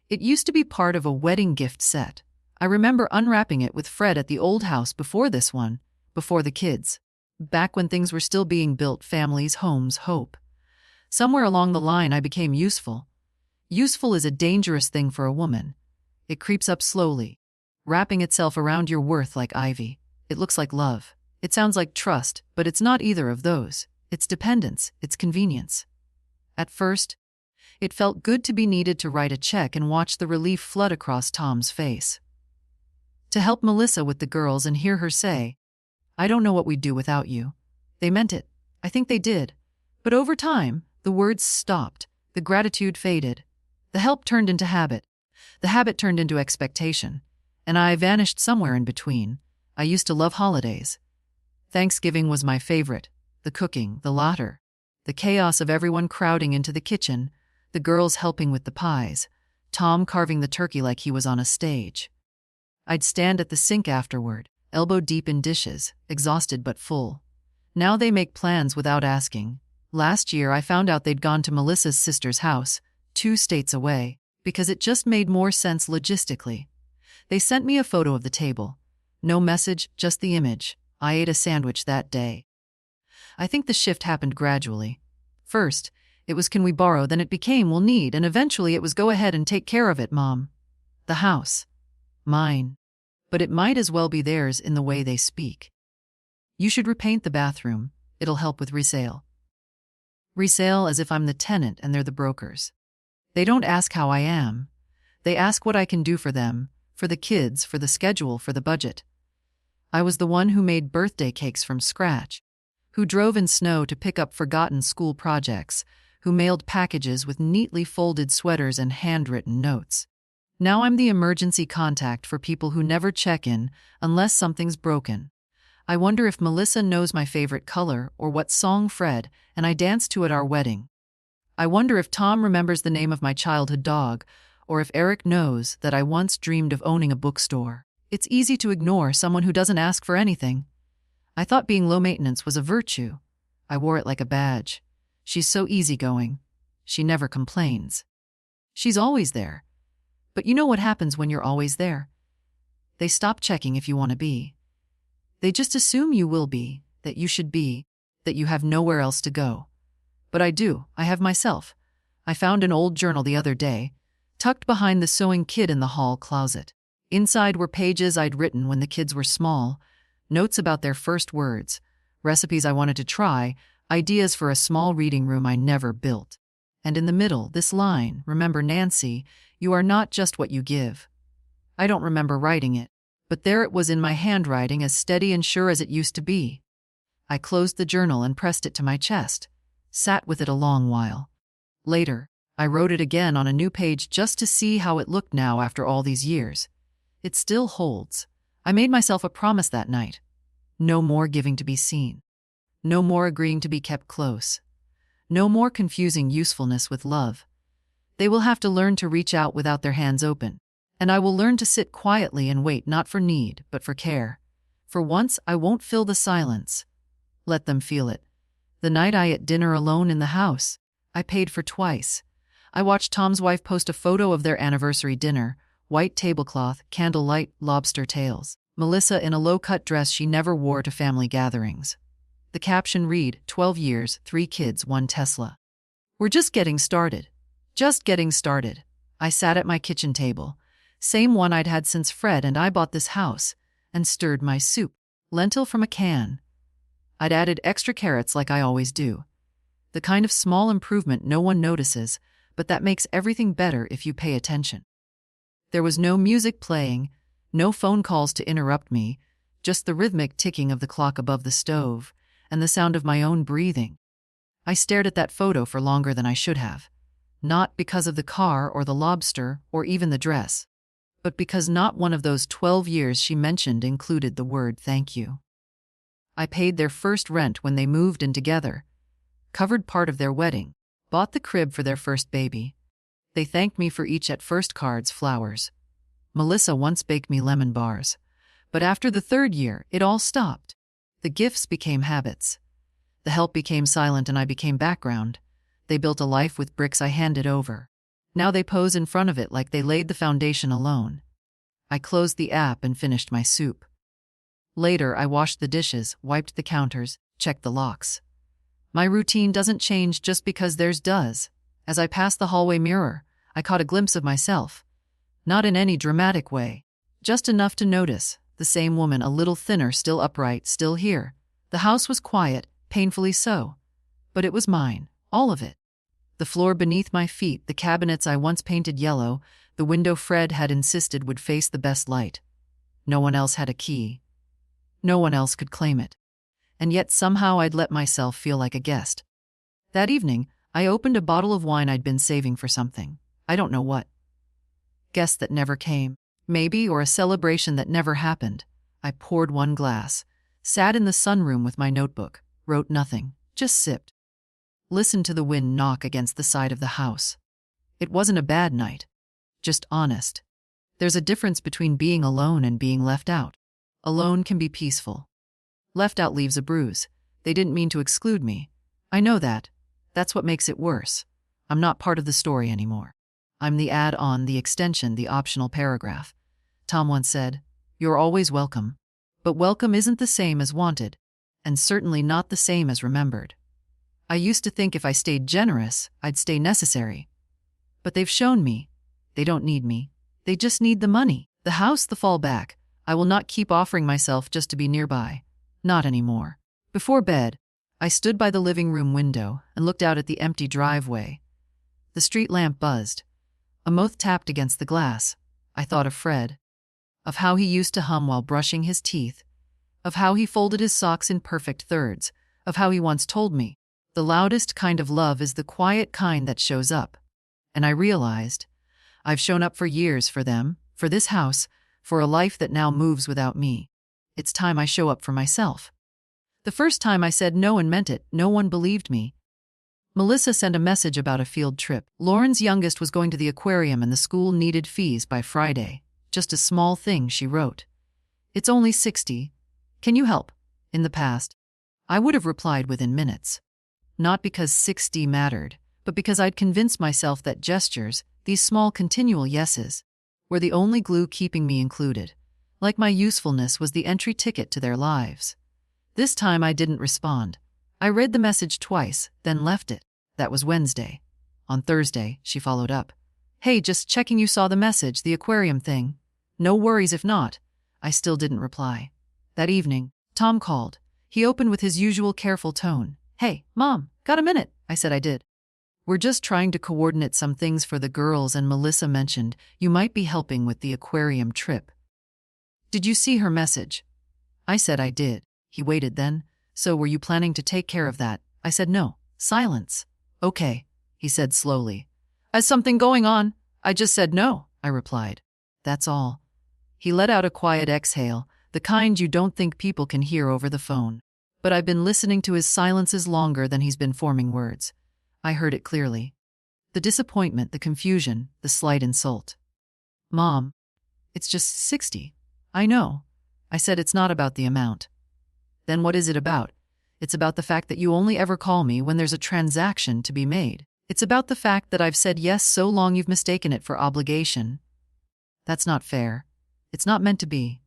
It used to be part of a wedding gift set. I remember unwrapping it with Fred at the old house before this one, before the kids. Back when things were still being built, families, homes, hope. Somewhere along the line I became useful. Useful is a dangerous thing for a woman. It creeps up slowly, wrapping itself around your worth like ivy. It looks like love. It sounds like trust, but it's not either of those. It's dependence, it's convenience. At first, it felt good to be needed to write a check and watch the relief flood across Tom's face. To help Melissa with the girls and hear her say, "I don't know what we'd do without you." They meant it. I think they did. But over time, the words stopped. The gratitude faded. The help turned into habit. The habit turned into expectation. And I vanished somewhere in between. I used to love holidays. Thanksgiving was my favorite. The cooking, the laughter, the chaos of everyone crowding into the kitchen, the girls helping with the pies, Tom carving the turkey like he was on a stage. I'd stand at the sink afterward, elbow deep in dishes, exhausted but full. Now they make plans without asking. Last year I found out they'd gone to Melissa's sister's house, 2 states away, because it just made more sense logistically. They sent me a photo of the table. No message, just the image. I ate a sandwich that day. I think the shift happened gradually. First, it was can we borrow, then it became we'll need, and eventually it was go ahead and take care of it, Mom. The house. Mine. But it might as well be theirs in the way they speak. You should repaint the bathroom. It'll help with resale. Resale as if I'm the tenant and they're the brokers. They don't ask how I am. They ask what I can do for them, for the kids, for the schedule, for the budget. I was the one who made birthday cakes from scratch, who drove in snow to pick up forgotten school projects, who mailed packages with neatly folded sweaters and handwritten notes. Now I'm the emergency contact for people who never check in unless something's broken. I wonder if Melissa knows my favorite color or what song Fred and I danced to at our wedding. I wonder if Tom remembers the name of my childhood dog, or if Eric knows that I once dreamed of owning a bookstore. It's easy to ignore someone who doesn't ask for anything. I thought being low maintenance was a virtue. I wore it like a badge. She's so easygoing. She never complains. She's always there. But you know what happens when you're always there? They stop checking if you want to be. They just assume you will be, that you should be, that you have nowhere else to go. But I do. I have myself. I found an old journal the other day, tucked behind the sewing kit in the hall closet. Inside were pages I'd written when the kids were small, notes about their first words, recipes I wanted to try, ideas for a small reading room I never built. And in the middle, this line, "Remember, Nancy, you are not just what you give." I don't remember writing it, but there it was in my handwriting, as steady and sure as it used to be. I closed the journal and pressed it to my chest, sat with it a long while. Later, I wrote it again on a new page just to see how it looked now after all these years. It still holds. I made myself a promise that night. No more giving to be seen. No more agreeing to be kept close. No more confusing usefulness with love. They will have to learn to reach out without their hands open. And I will learn to sit quietly and wait, not for need, but for care. For once, I won't fill the silence. Let them feel it. The night I ate dinner alone in the house, I paid for twice. I watched Tom's wife post a photo of their anniversary dinner, white tablecloth, candlelight, lobster tails. Melissa in a low-cut dress she never wore to family gatherings. The caption read, 12 years, 3 kids, 1 Tesla. We're just getting started. Just getting started. I sat at my kitchen table, same one I'd had since Fred and I bought this house, and stirred my soup, lentil from a can. I'd added extra carrots like I always do. The kind of small improvement no one notices, but that makes everything better if you pay attention. There was no music playing, no phone calls to interrupt me, just the rhythmic ticking of the clock above the stove, and the sound of my own breathing. I stared at that photo for longer than I should have. Not because of the car or the lobster or even the dress, but because not one of those 12 years she mentioned included the word thank you. I paid their first rent when they moved in together, covered part of their wedding, bought the crib for their first baby. They thanked me for each at first cards, flowers. Melissa once baked me lemon bars. But after the third year, it all stopped. The gifts became habits. The help became silent and I became background. They built a life with bricks I handed over. Now they pose in front of it like they laid the foundation alone. I closed the app and finished my soup. Later, I washed the dishes, wiped the counters, checked the locks. My routine doesn't change just because theirs does. As I passed the hallway mirror, I caught a glimpse of myself. Not in any dramatic way. Just enough to notice. The same woman, a little thinner, still upright, still here. The house was quiet, painfully so. But it was mine, all of it. The floor beneath my feet, the cabinets I once painted yellow, the window Fred had insisted would face the best light. No one else had a key. No one else could claim it. And yet somehow I'd let myself feel like a guest. That evening, I opened a bottle of wine I'd been saving for something. I don't know what. Guest that never came. Maybe, or a celebration that never happened. I poured one glass, sat in the sunroom with my notebook, wrote nothing, just sipped. Listened to the wind knock against the side of the house. It wasn't a bad night, just honest. There's a difference between being alone and being left out. Alone can be peaceful. Left out leaves a bruise. They didn't mean to exclude me. I know that. That's what makes it worse. I'm not part of the story anymore. I'm the add-on, the extension, the optional paragraph. Tom once said, "You're always welcome." But welcome isn't the same as wanted, and certainly not the same as remembered. I used to think if I stayed generous, I'd stay necessary. But they've shown me. They don't need me. They just need the money, the house, the fallback. I will not keep offering myself just to be nearby. Not anymore. Before bed, I stood by the living room window and looked out at the empty driveway. The street lamp buzzed. A moth tapped against the glass. I thought of Fred. Of how he used to hum while brushing his teeth. Of how he folded his socks in perfect thirds. Of how he once told me, "The loudest kind of love is the quiet kind that shows up." And I realized, I've shown up for years for them, for this house, for a life that now moves without me. It's time I show up for myself. The first time I said no and meant it, no one believed me. Melissa sent a message about a field trip. Lauren's youngest was going to the aquarium and the school needed fees by Friday. Just a small thing, she wrote. "It's only $60. Can you help?" In the past, I would have replied within minutes. Not because 60 mattered, but because I'd convinced myself that gestures, these small continual yeses, were the only glue keeping me included. Like my usefulness was the entry ticket to their lives. This time I didn't respond. I read the message twice, then left it. That was Wednesday. On Thursday, she followed up. "Hey, just checking you saw the message, the aquarium thing. No worries if not." I still didn't reply. That evening, Tom called. He opened with his usual careful tone. "Hey, Mom, got a minute?" I said I did. "We're just trying to coordinate some things for the girls, and Melissa mentioned you might be helping with the aquarium trip. Did you see her message?" I said I did. He waited then. "So were you planning to take care of that?" I said no. Silence. "Okay," he said slowly. "Has something going on?" "I just said no," I replied. "That's all." He let out a quiet exhale, the kind you don't think people can hear over the phone. But I've been listening to his silences longer than he's been forming words. I heard it clearly. The disappointment, the confusion, the slight insult. "Mom, it's just 60. I know." I said it's not about the amount. "Then what is it about?" "It's about the fact that you only ever call me when there's a transaction to be made. It's about the fact that I've said yes so long you've mistaken it for obligation." "That's not fair. It's not meant to be."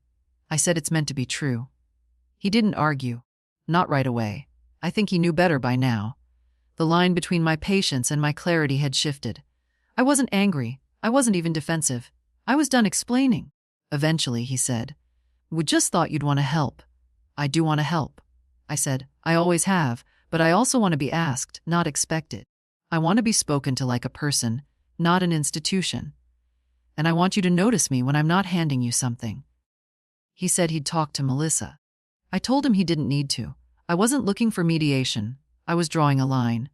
I said it's meant to be true. He didn't argue. Not right away. I think he knew better by now. The line between my patience and my clarity had shifted. I wasn't angry. I wasn't even defensive. I was done explaining. Eventually, he said, "We just thought you'd want to help." "I do want to help," I said. "I always have, but I also want to be asked, not expected. I want to be spoken to like a person, not an institution. And I want you to notice me when I'm not handing you something." He said he'd talk to Melissa. I told him he didn't need to. I wasn't looking for mediation. I was drawing a line.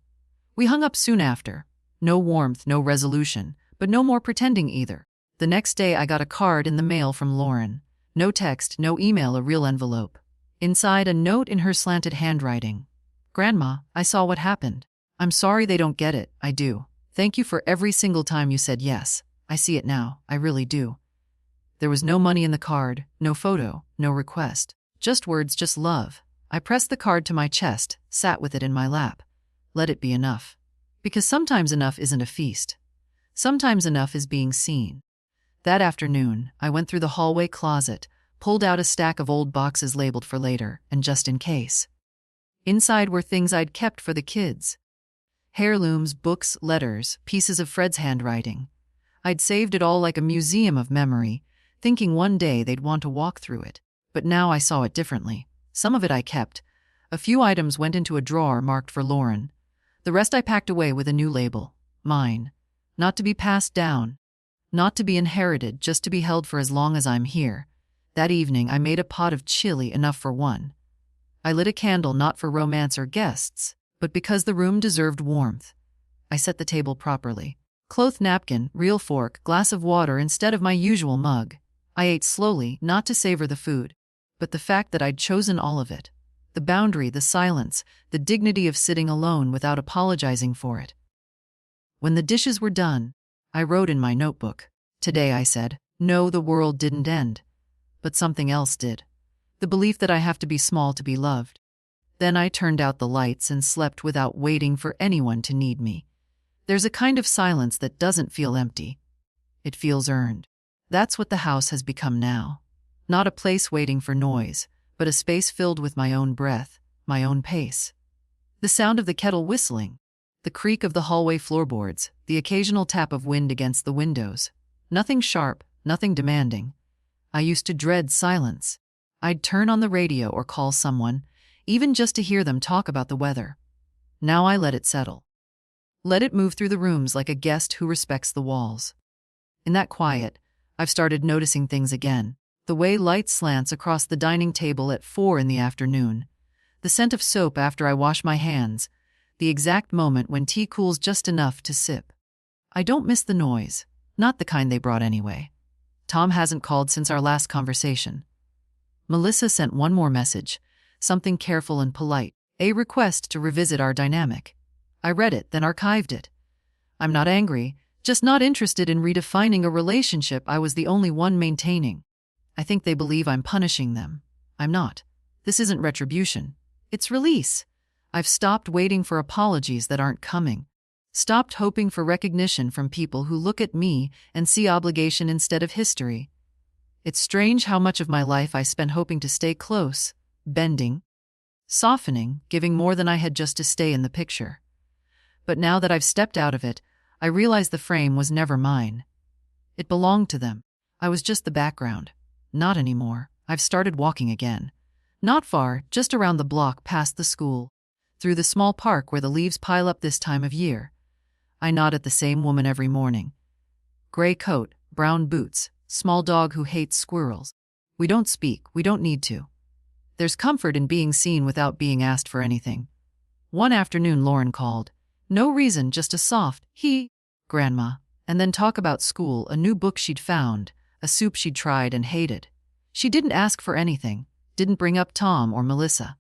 We hung up soon after. No warmth, no resolution, but no more pretending either. The next day I got a card in the mail from Lauren. No text, no email, a real envelope. Inside, a note in her slanted handwriting. "Grandma, I saw what happened. I'm sorry they don't get it. I do. Thank you for every single time you said yes. I see it now. I really do. There was no money in the card, no photo, no request. Just words, just love. I pressed the card to my chest, sat with it in my lap. Let it be enough. Because sometimes enough isn't a feast. Sometimes enough is being seen. That afternoon, I went through the hallway closet, pulled out a stack of old boxes labeled for later and just in case. Inside were things I'd kept for the kids. Heirlooms, books, letters, pieces of Fred's handwriting. I'd saved it all like a museum of memory, thinking one day they'd want to walk through it. But now I saw it differently. Some of it I kept. A few items went into a drawer marked for Lauren. The rest I packed away with a new label. Mine. Not to be passed down. Not to be inherited, just to be held for as long as I'm here. That evening I made a pot of chili, enough for one. I lit a candle not for romance or guests, but because the room deserved warmth. I set the table properly. Cloth napkin, real fork, glass of water instead of my usual mug. I ate slowly, not to savor the food, but the fact that I'd chosen all of it. The boundary, the silence, the dignity of sitting alone without apologizing for it. When the dishes were done, I wrote in my notebook. Today, I said, no, the world didn't end. But something else did. The belief that I have to be small to be loved. Then I turned out the lights and slept without waiting for anyone to need me. There's a kind of silence that doesn't feel empty. It feels earned. That's what the house has become now. Not a place waiting for noise, but a space filled with my own breath, my own pace. The sound of the kettle whistling, the creak of the hallway floorboards, the occasional tap of wind against the windows. Nothing sharp, nothing demanding. I used to dread silence. I'd turn on the radio or call someone, even just to hear them talk about the weather. Now I let it settle. Let it move through the rooms like a guest who respects the walls. In that quiet, I've started noticing things again. The way light slants across the dining table at 4 in the afternoon. The scent of soap after I wash my hands. The exact moment when tea cools just enough to sip. I don't miss the noise. Not the kind they brought anyway. Tom hasn't called since our last conversation. Melissa sent one more message. Something careful and polite. A request to revisit our dynamic. I read it, then archived it. I'm not angry, just not interested in redefining a relationship I was the only one maintaining. I think they believe I'm punishing them. I'm not. This isn't retribution. It's release. I've stopped waiting for apologies that aren't coming. Stopped hoping for recognition from people who look at me and see obligation instead of history. It's strange how much of my life I spent hoping to stay close, bending, softening, giving more than I had just to stay in the picture. But now that I've stepped out of it, I realize the frame was never mine. It belonged to them. I was just the background. Not anymore. I've started walking again. Not far, just around the block past the school. Through the small park where the leaves pile up this time of year. I nod at the same woman every morning. Gray coat, brown boots, small dog who hates squirrels. We don't speak, we don't need to. There's comfort in being seen without being asked for anything. One afternoon Lauren called. No reason, just a soft, Grandma, and then talk about school, a new book she'd found, a soup she'd tried and hated. She didn't ask for anything, didn't bring up Tom or Melissa.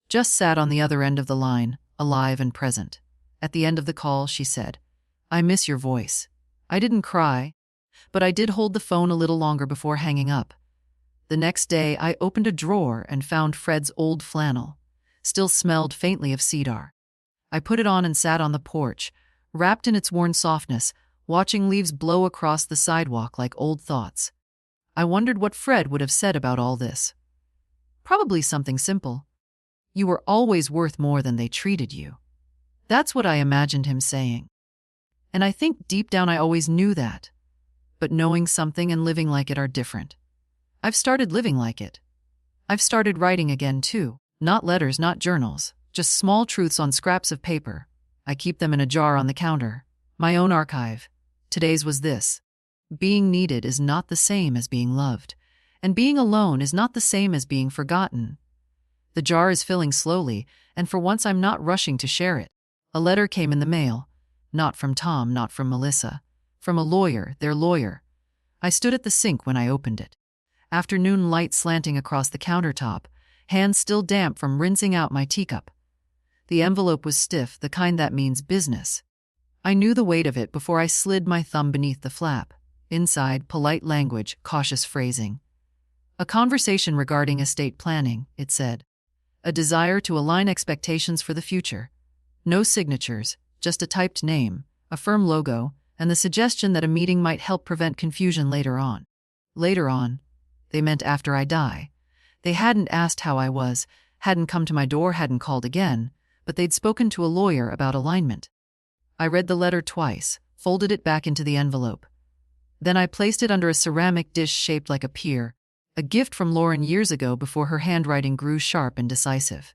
Just sat on the other end of the line, alive and present. At the end of the call, she said, I miss your voice. I didn't cry, but I did hold the phone a little longer before hanging up. The next day, I opened a drawer and found Fred's old flannel. Still smelled faintly of cedar. I put it on and sat on the porch, wrapped in its worn softness, watching leaves blow across the sidewalk like old thoughts. I wondered what Fred would have said about all this. Probably something simple. You were always worth more than they treated you. That's what I imagined him saying. And I think deep down I always knew that. But knowing something and living like it are different. I've started living like it. I've started writing again too. Not letters, not journals. Just small truths on scraps of paper. I keep them in a jar on the counter. My own archive. Today's was this. Being needed is not the same as being loved. And being alone is not the same as being forgotten. The jar is filling slowly, and for once I'm not rushing to share it. A letter came in the mail. Not from Tom, not from Melissa. From a lawyer, their lawyer. I stood at the sink when I opened it. Afternoon light slanting across the countertop, hands still damp from rinsing out my teacup. The envelope was stiff, the kind that means business. I knew the weight of it before I slid my thumb beneath the flap. Inside, polite language, cautious phrasing. A conversation regarding estate planning, it said. A desire to align expectations for the future. No signatures, just a typed name, a firm logo, and the suggestion that a meeting might help prevent confusion later on. Later on, they meant after I die. They hadn't asked how I was, hadn't come to my door, hadn't called again, but they'd spoken to a lawyer about alignment. I read the letter twice, folded it back into the envelope. Then I placed it under a ceramic dish shaped like a pear, a gift from Lauren years ago before her handwriting grew sharp and decisive.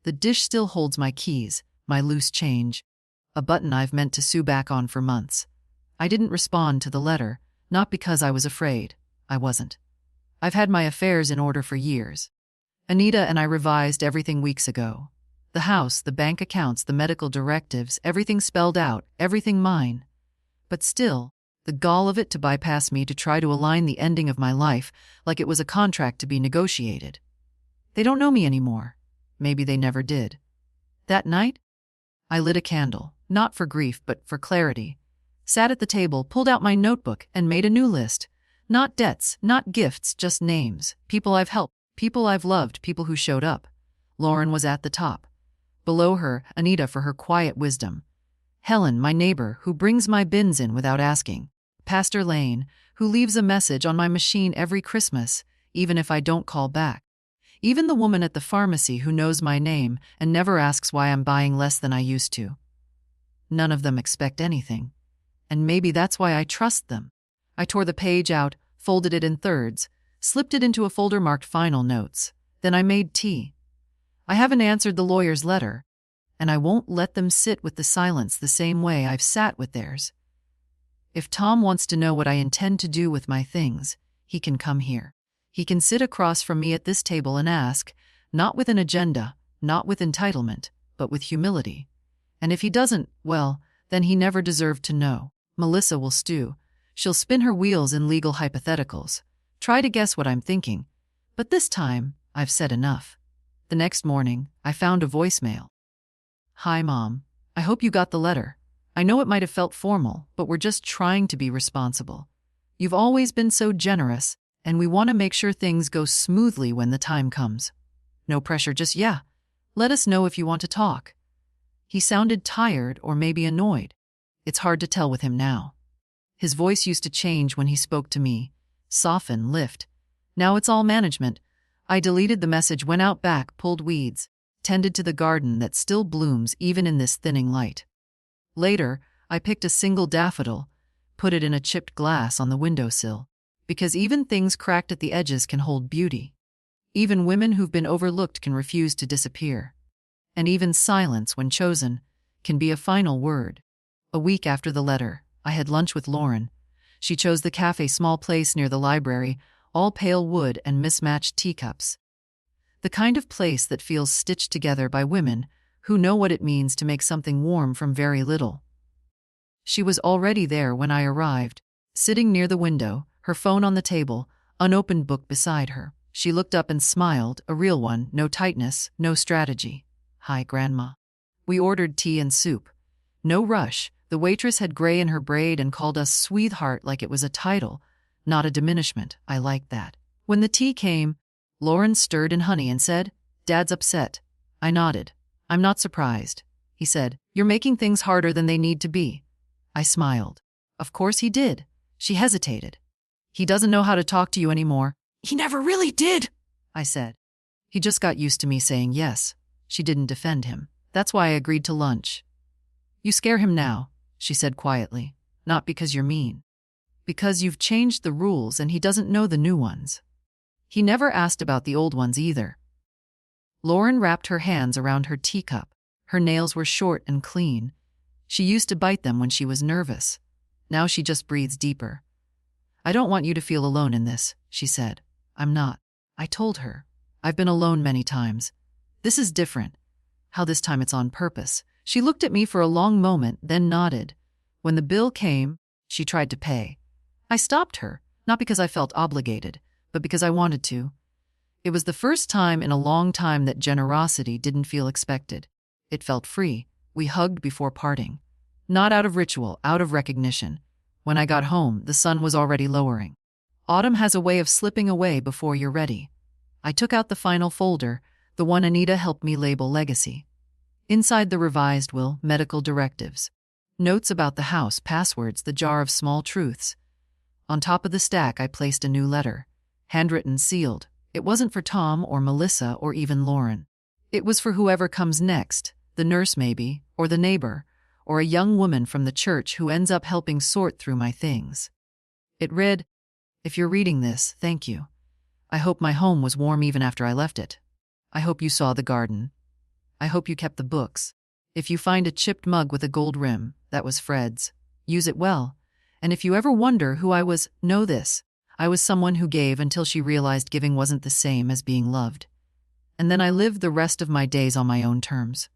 The dish still holds my keys, my loose change, a button I've meant to sew back on for months. I didn't respond to the letter, not because I was afraid. I wasn't. I've had my affairs in order for years. Anita and I revised everything weeks ago. The house, the bank accounts, the medical directives, everything spelled out, everything mine. But still, the gall of it to bypass me to try to align the ending of my life like it was a contract to be negotiated. They don't know me anymore. Maybe they never did. That night, I lit a candle, not for grief but for clarity. Sat at the table, pulled out my notebook, and made a new list. Not debts, not gifts, just names. People I've helped, people I've loved, people who showed up. Lauren was at the top. Below her, Anita for her quiet wisdom. Helen, my neighbor, who brings my bins in without asking. Pastor Lane, who leaves a message on my machine every Christmas, even if I don't call back. Even the woman at the pharmacy who knows my name and never asks why I'm buying less than I used to. None of them expect anything. And maybe that's why I trust them. I tore the page out, folded it in thirds, slipped it into a folder marked Final Notes. Then I made tea. I haven't answered the lawyer's letter, and I won't let them sit with the silence the same way I've sat with theirs. If Tom wants to know what I intend to do with my things, he can come here. He can sit across from me at this table and ask, not with an agenda, not with entitlement, but with humility. And if he doesn't, well, then he never deserved to know. Melissa will stew. She'll spin her wheels in legal hypotheticals. Try to guess what I'm thinking. But this time, I've said enough. The next morning, I found a voicemail. Hi, Mom. I hope you got the letter. I know it might have felt formal, but we're just trying to be responsible. You've always been so generous, and we want to make sure things go smoothly when the time comes. No pressure, just yeah. Let us know if you want to talk. He sounded tired or maybe annoyed. It's hard to tell with him now. His voice used to change when he spoke to me, soften, lift. Now it's all management. I deleted the message, went out back, pulled weeds, tended to the garden that still blooms even in this thinning light. Later, I picked a single daffodil, put it in a chipped glass on the windowsill, because even things cracked at the edges can hold beauty. Even women who've been overlooked can refuse to disappear. And even silence, when chosen, can be a final word. A week after the letter, I had lunch with Lauren. She chose the cafe, small place near the library, all pale wood and mismatched teacups. The kind of place that feels stitched together by women who know what it means to make something warm from very little. She was already there when I arrived, sitting near the window, her phone on the table, unopened book beside her. She looked up and smiled, a real one, no tightness, no strategy. Hi, Grandma. We ordered tea and soup. No rush. The waitress had gray in her braid and called us sweetheart like it was a title, not a diminishment. I liked that. When the tea came, Lauren stirred in honey and said, Dad's upset. I nodded. I'm not surprised. He said, You're making things harder than they need to be. I smiled. Of course he did. She hesitated. He doesn't know how to talk to you anymore. He never really did, I said. He just got used to me saying yes. She didn't defend him. That's why I agreed to lunch. You scare him now, she said quietly. Not because you're mean. Because you've changed the rules and he doesn't know the new ones. He never asked about the old ones either. Lauren wrapped her hands around her teacup. Her nails were short and clean. She used to bite them when she was nervous. Now she just breathes deeper. I don't want you to feel alone in this, she said. I'm not. I told her. I've been alone many times. This is different. How this time it's on purpose. She looked at me for a long moment, then nodded. When the bill came, she tried to pay. I stopped her, not because I felt obligated, but because I wanted to. It was the first time in a long time that generosity didn't feel expected. It felt free. We hugged before parting. Not out of ritual, out of recognition. When I got home, the sun was already lowering. Autumn has a way of slipping away before you're ready. I took out the final folder, the one Anita helped me label legacy. Inside the revised will, medical directives. Notes about the house, passwords, the jar of small truths. On top of the stack, I placed a new letter. Handwritten, sealed. It wasn't for Tom or Melissa or even Lauren. It was for whoever comes next, the nurse maybe, or the neighbor, or a young woman from the church who ends up helping sort through my things. It read, "If you're reading this, thank you. I hope my home was warm even after I left it. I hope you saw the garden. I hope you kept the books. If you find a chipped mug with a gold rim, that was Fred's. Use it well. And if you ever wonder who I was, know this. I was someone who gave until she realized giving wasn't the same as being loved. And then I lived the rest of my days on my own terms.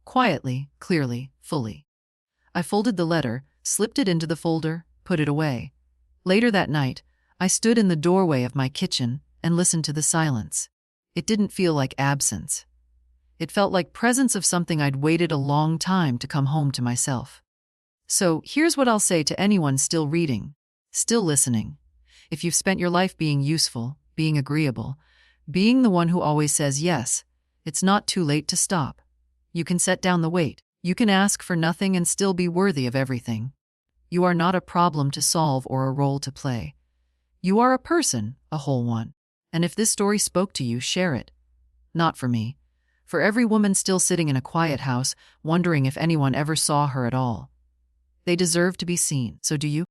Quietly, clearly, fully." I folded the letter, slipped it into the folder, put it away. Later that night, I stood in the doorway of my kitchen and listened to the silence. It didn't feel like absence. It felt like presence of something I'd waited a long time to come home to myself. So here's what I'll say to anyone still reading, still listening. If you've spent your life being useful, being agreeable, being the one who always says yes, it's not too late to stop. You can set down the weight. You can ask for nothing and still be worthy of everything. You are not a problem to solve or a role to play. You are a person, a whole one. And if this story spoke to you, share it. Not for me. For every woman still sitting in a quiet house, wondering if anyone ever saw her at all. They deserve to be seen, so do you?